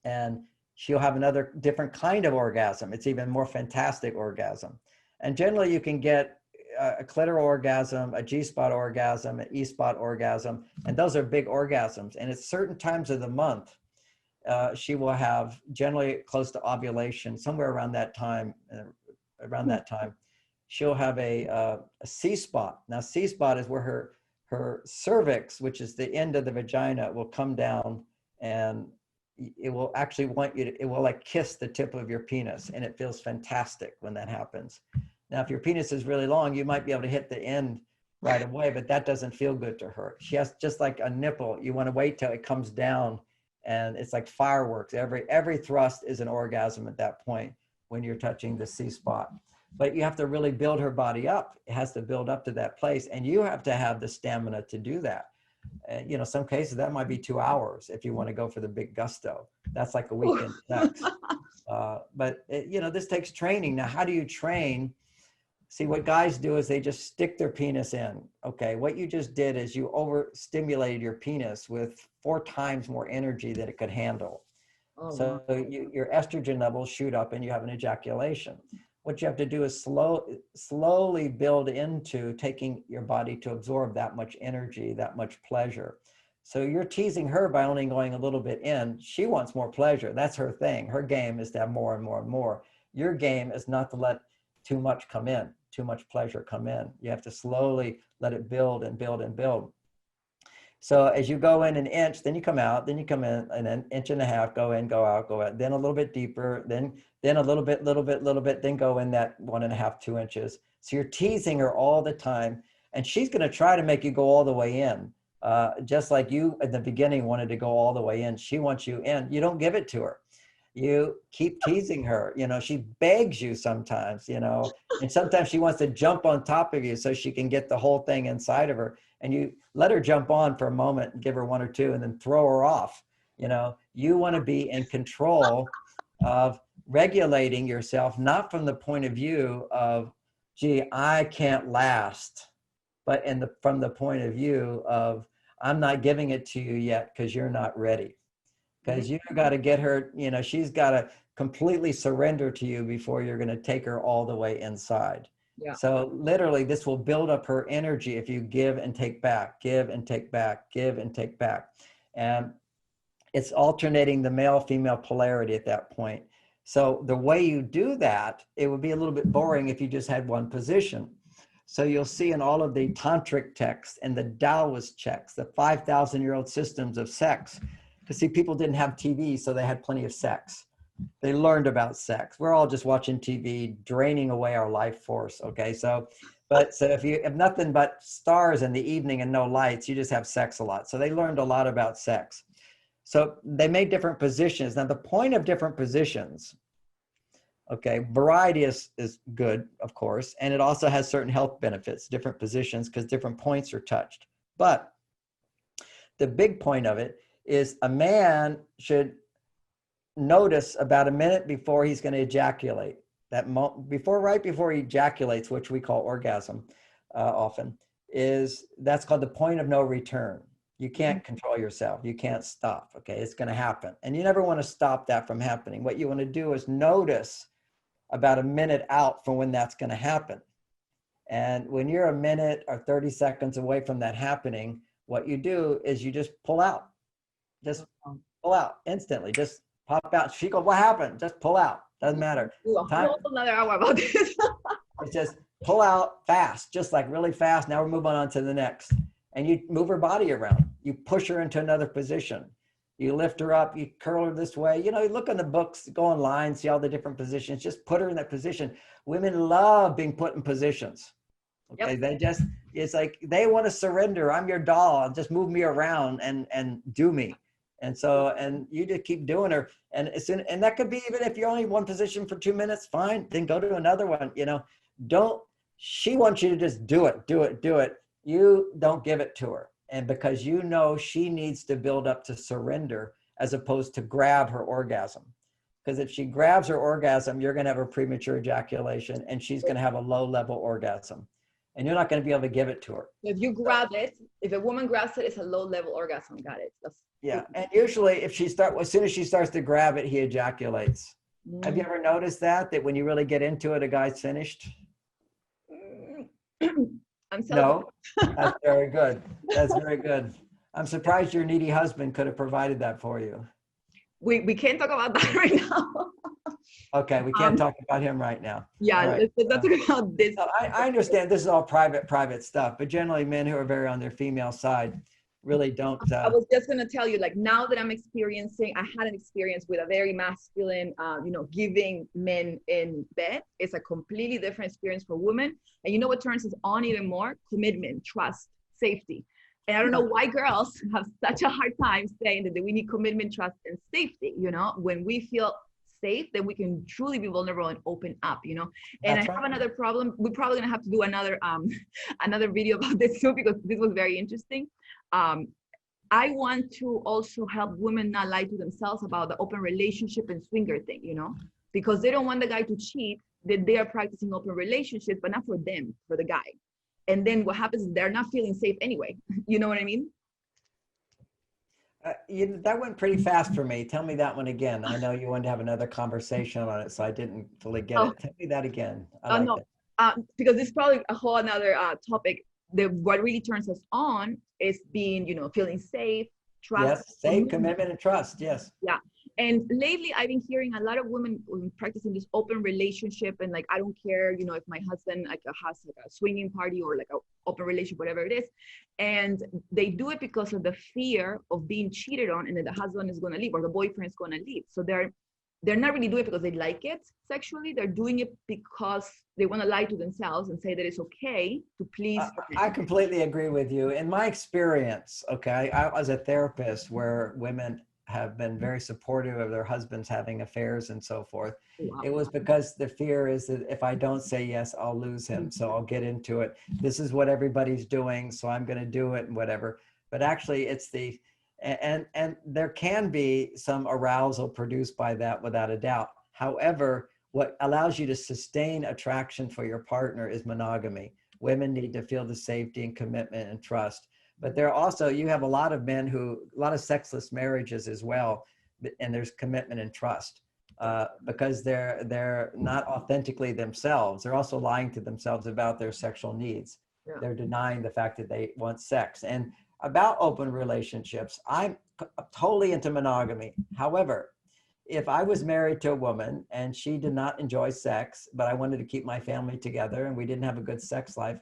and she'll have another different kind of orgasm. It's even more fantastic orgasm. And generally you can get a clitoral orgasm, a G-spot orgasm, an E-spot orgasm, and those are big orgasms. And at certain times of the month, she will have, generally close to ovulation, somewhere around that time, she'll have a C-spot. Now C-spot is where her cervix, which is the end of the vagina, will come down, and it will actually want you to, it will like kiss the tip of your penis, and it feels fantastic when that happens. Now, if your penis is really long, you might be able to hit the end right away, but that doesn't feel good to her. She has, just like a nipple, you want to wait till it comes down, and it's like fireworks. Every thrust is an orgasm at that point when you're touching the C spot. But you have to really build her body up. It has to build up to that place, and you have to have the stamina to do that. And, you know, some cases that might be 2 hours if you want to go for the big gusto. That's like a weekend sex. But you know, this takes training. Now, how do you train? See, what guys do is they just stick their penis in. Okay, what you just did is you overstimulated your penis with 4 times more energy than it could handle. So your estrogen levels shoot up and you have an ejaculation. What you have to do is slowly build into taking your body to absorb that much energy, that much pleasure. So you're teasing her by only going a little bit in. She wants more pleasure. That's her thing. Her game is to have more and more and more. Your game is not to let too much come in, too much pleasure come in. You have to slowly let it build and build and build. So as you go in an inch, then you come out, then you come in an inch and a half, go in, go out, then a little bit deeper, then a little bit, then go in that 1.5, 2 inches. So you're teasing her all the time, and she's going to try to make you go all the way in. Just like you at the beginning wanted to go all the way in. She wants you in. You don't give it to her. You keep teasing her. You know, she begs you sometimes, you know, and sometimes she wants to jump on top of you so she can get the whole thing inside of her. And you let her jump on for a moment and give her 1 or 2 and then throw her off. You know, you want to be in control of regulating yourself, not from the point of view of, gee, I can't last, but from the point of view of, I'm not giving it to you yet because you're not ready. Because you've got to get her, you know, she's got to completely surrender to you before you're going to take her all the way inside. Yeah. So literally this will build up her energy if you give and take back, give and take back, give and take back. And it's alternating the male-female polarity at that point. So the way you do that, it would be a little bit boring if you just had one position. So you'll see in all of the tantric texts and the Taoist texts, the 5,000-year-old systems of sex, because see, people didn't have TV, so they had plenty of sex. They learned about sex. We're all just watching TV, draining away our life force, okay? So if you have nothing but stars in the evening and no lights, you just have sex a lot. So they learned a lot about sex. So they made different positions. Now the point of different positions, okay, variety is good, of course, and it also has certain health benefits, different positions, because different points are touched. But the big point of it is a man should notice about a minute before he's going to ejaculate. Right before he ejaculates, which we call orgasm often, that's called the point of no return. You can't control yourself. You can't stop. Okay, it's going to happen. And you never want to stop that from happening. What you want to do is notice about a minute out from when that's going to happen. And when you're a minute or 30 seconds away from that happening, what you do is you just pull out. Just pull out instantly. Just pop out. She goes, what happened? Just pull out. Doesn't matter. Another hour about this. It's just pull out fast, just like really fast. Now we're moving on to the next. And you move her body around. You push her into another position. You lift her up, you curl her this way. You know, you look in the books, go online, see all the different positions, just put her in that position. Women love being put in positions. Okay, Yep. it's like they want to surrender. I'm your doll. Just move me around and do me. And so, and you just keep doing her. And and that could be even if you're only one position for 2 minutes, fine, then go to another one. You know, she wants you to just do it, do it, do it. You don't give it to her. And because you know she needs to build up to surrender as opposed to grab her orgasm. Because if she grabs her orgasm, you're going to have a premature ejaculation and she's going to have a low level orgasm. And you're not going to be able to give it to her. If you grab it, if a woman grabs it, it's a low level orgasm. Got it. Yeah. And usually as soon as she starts to grab it, he ejaculates. Have you ever noticed that when you really get into it, a guy's finished? No, that's very good. That's very good. I'm surprised your needy husband could have provided that for you. We can't talk about that right now. Okay, we can't talk about him right now. Yeah, right. let's talk about this. I understand this is all private stuff, but generally men who are very on their female side really don't. I was just gonna tell you, like, now that I'm experiencing, I had an experience with a very masculine, giving men in bed. It's a completely different experience for women. And you know what turns us on even more? Commitment, trust, safety. And I don't know why girls have such a hard time saying that we need commitment, trust, and safety. You know, when we feel safe, then we can truly be vulnerable and open up, you know. And I have another problem. We're probably gonna have to do another video about this too, because this was very interesting. I want to also help women not lie to themselves about the open relationship and swinger thing, you know, because they don't want the guy to cheat, that they are practicing open relationships, but not for them, for the guy. And then what happens is they're not feeling safe anyway. You know what I mean? That went pretty fast for me. Tell me that one again. I know you wanted to have another conversation on it, so I didn't fully get it. Tell me that again. Because this is probably a whole another topic. What really turns us on is being, you know, feeling safe, trust. Yes, safe, commitment, and trust. Yes. Yeah. And lately, I've been hearing a lot of women practicing this open relationship, and like, I don't care, you know, if my husband has a swinging party or like an open relationship, whatever it is, and they do it because of the fear of being cheated on, and that the husband is going to leave or the boyfriend is going to leave. So they're not really doing it because they like it sexually. They're doing it because they want to lie to themselves and say that it's okay to please. I completely agree with you. In my experience, okay, I was a therapist where women have been very supportive of their husbands having affairs and so forth. Wow. It was because the fear is that if I don't say yes, I'll lose him. So I'll get into it. This is what everybody's doing, so I'm going to do it and whatever. But actually it's and there can be some arousal produced by that without a doubt. However, what allows you to sustain attraction for your partner is monogamy. Women need to feel the safety and commitment and trust. But there are also, you have a lot of men a lot of sexless marriages as well, and there's commitment and trust because they're not authentically themselves. They're also lying to themselves about their sexual needs. Yeah. They're denying the fact that they want sex. And about open relationships, I'm totally into monogamy. However, if I was married to a woman and she did not enjoy sex, but I wanted to keep my family together and we didn't have a good sex life,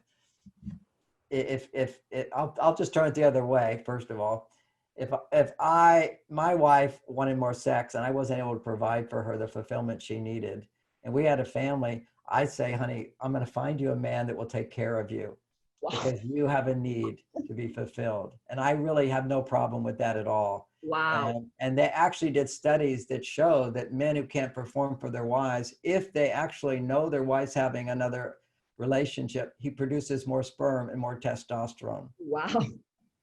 I'll just turn it the other way. First of all, if my wife wanted more sex and I wasn't able to provide for her the fulfillment she needed, and we had a family, I'd say, honey, I'm going to find you a man that will take care of you. Wow. Because you have a need to be fulfilled. And I really have no problem with that at all. Wow. And they actually did studies that show that men who can't perform for their wives, if they actually know their wife's having another relationship, he produces more sperm and more testosterone. Wow.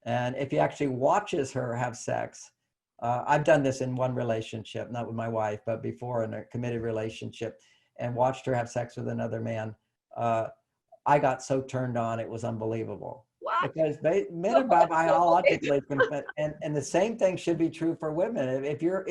And if he actually watches her have sex, I've done this in one relationship, not with my wife, but before in a committed relationship, and watched her have sex with another man. I got so turned on, it was unbelievable. What? Because men are biologically, and the same thing should be true for women. If you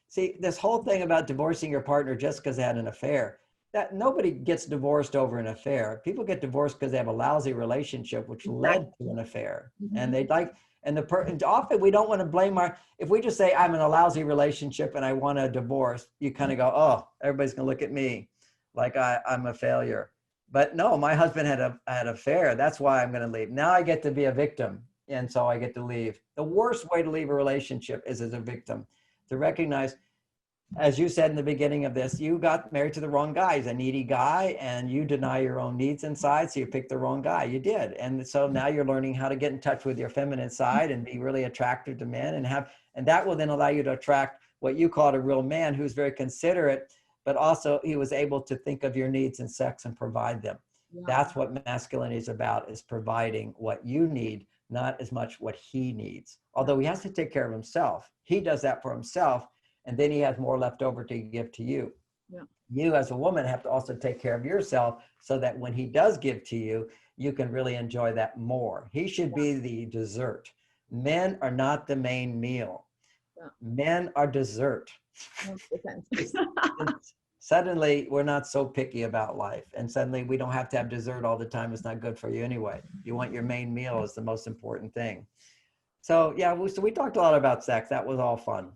see this whole thing about divorcing your partner just because they had an affair, that nobody gets divorced over an affair. People get divorced because they have a lousy relationship, which led to an affair. Mm-hmm. And often we don't want to blame if we just say I'm in a lousy relationship and I want a divorce, you kind of go, oh, everybody's gonna look at me like I'm a failure. But no, my husband had an affair. That's why I'm going to leave. Now I get to be a victim. and so I get to leave. The worst way to leave a relationship is as a victim, to recognize, as you said in the beginning of this, you got married to the wrong guy. He's a needy guy, and you deny your own needs inside, so you picked the wrong guy. You did. And so now you're learning how to get in touch with your feminine side and be really attractive to men, and that will then allow you to attract what you call a real man, who's very considerate, but also he was able to think of your needs in sex and provide them. Yeah. That's what masculinity is about, is providing what you need, not as much what he needs. Although he has to take care of himself. He does that for himself, and then he has more left over to give to you. Yeah. You as a woman have to also take care of yourself, so that when he does give to you, you can really enjoy that more. He should be the dessert. Men are not the main meal. Yeah. Men are dessert. Suddenly, we're not so picky about life. And suddenly, we don't have to have dessert all the time. It's not good for you anyway. You want your main meal is the most important thing. So, yeah, we talked a lot about sex. That was all fun.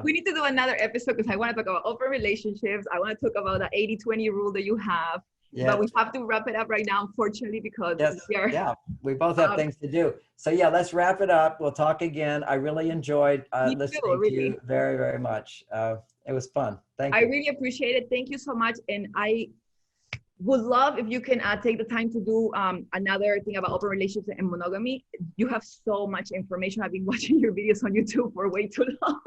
We need to do another episode, because I want to talk about open relationships. I want to talk about the 80-20 rule that you have. Yes. But we have to wrap it up right now, unfortunately, because we both have things to do. So yeah, let's wrap it up. We'll talk again. I really enjoyed listening to you very, very much. It was fun. Thank you. I really appreciate it. Thank you so much. And I would love if you can take the time to do another thing about open relationships and monogamy. You have so much information. I've been watching your videos on YouTube for way too long.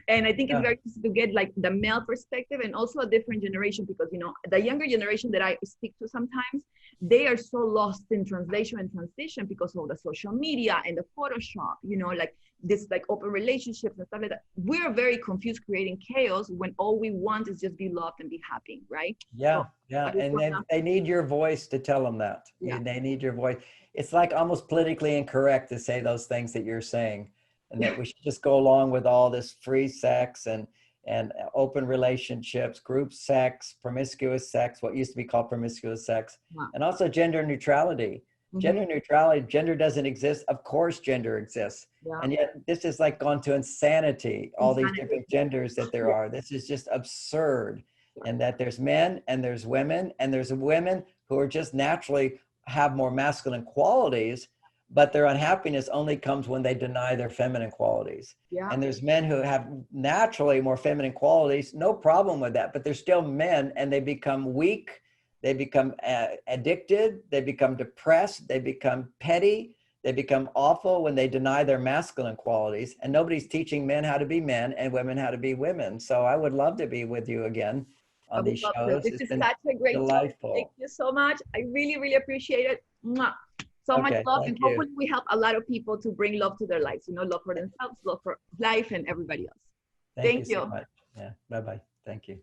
And I think it's very easy to get like the male perspective, and also a different generation, because, you know, the younger generation that I speak to sometimes, they are so lost in translation and transition because of the social media and the Photoshop, you know, like this like open relationships and stuff like that. We're very confused, creating chaos, when all we want is just be loved and be happy, right? Yeah, and then they need your voice to tell them that. Yeah. They need your voice. It's like almost politically incorrect to say those things that you're saying, and that we should just go along with all this free sex and open relationships, group sex, promiscuous sex, what used to be called promiscuous sex, and also gender neutrality. Mm-hmm. Gender neutrality, gender doesn't exist. Of course, gender exists. Yeah. And yet this is like gone to insanity, all these different genders that there are. This is just absurd. And that there's men and there's women, and there's women who are just naturally have more masculine qualities, but their unhappiness only comes when they deny their feminine qualities. Yeah. And there's men who have naturally more feminine qualities, no problem with that, but they're still men, and they become weak. They become addicted, they become depressed, they become petty, they become awful when they deny their masculine qualities. And nobody's teaching men how to be men and women how to be women. So I would love to be with you again on these shows. This is such a great delightful. Thank you so much. I really, really appreciate it. Mwah. So much love, and hopefully we help a lot of people to bring love to their lives, you know, love for themselves, love for life, and everybody else. Thank you so much. Yeah, bye-bye. Thank you.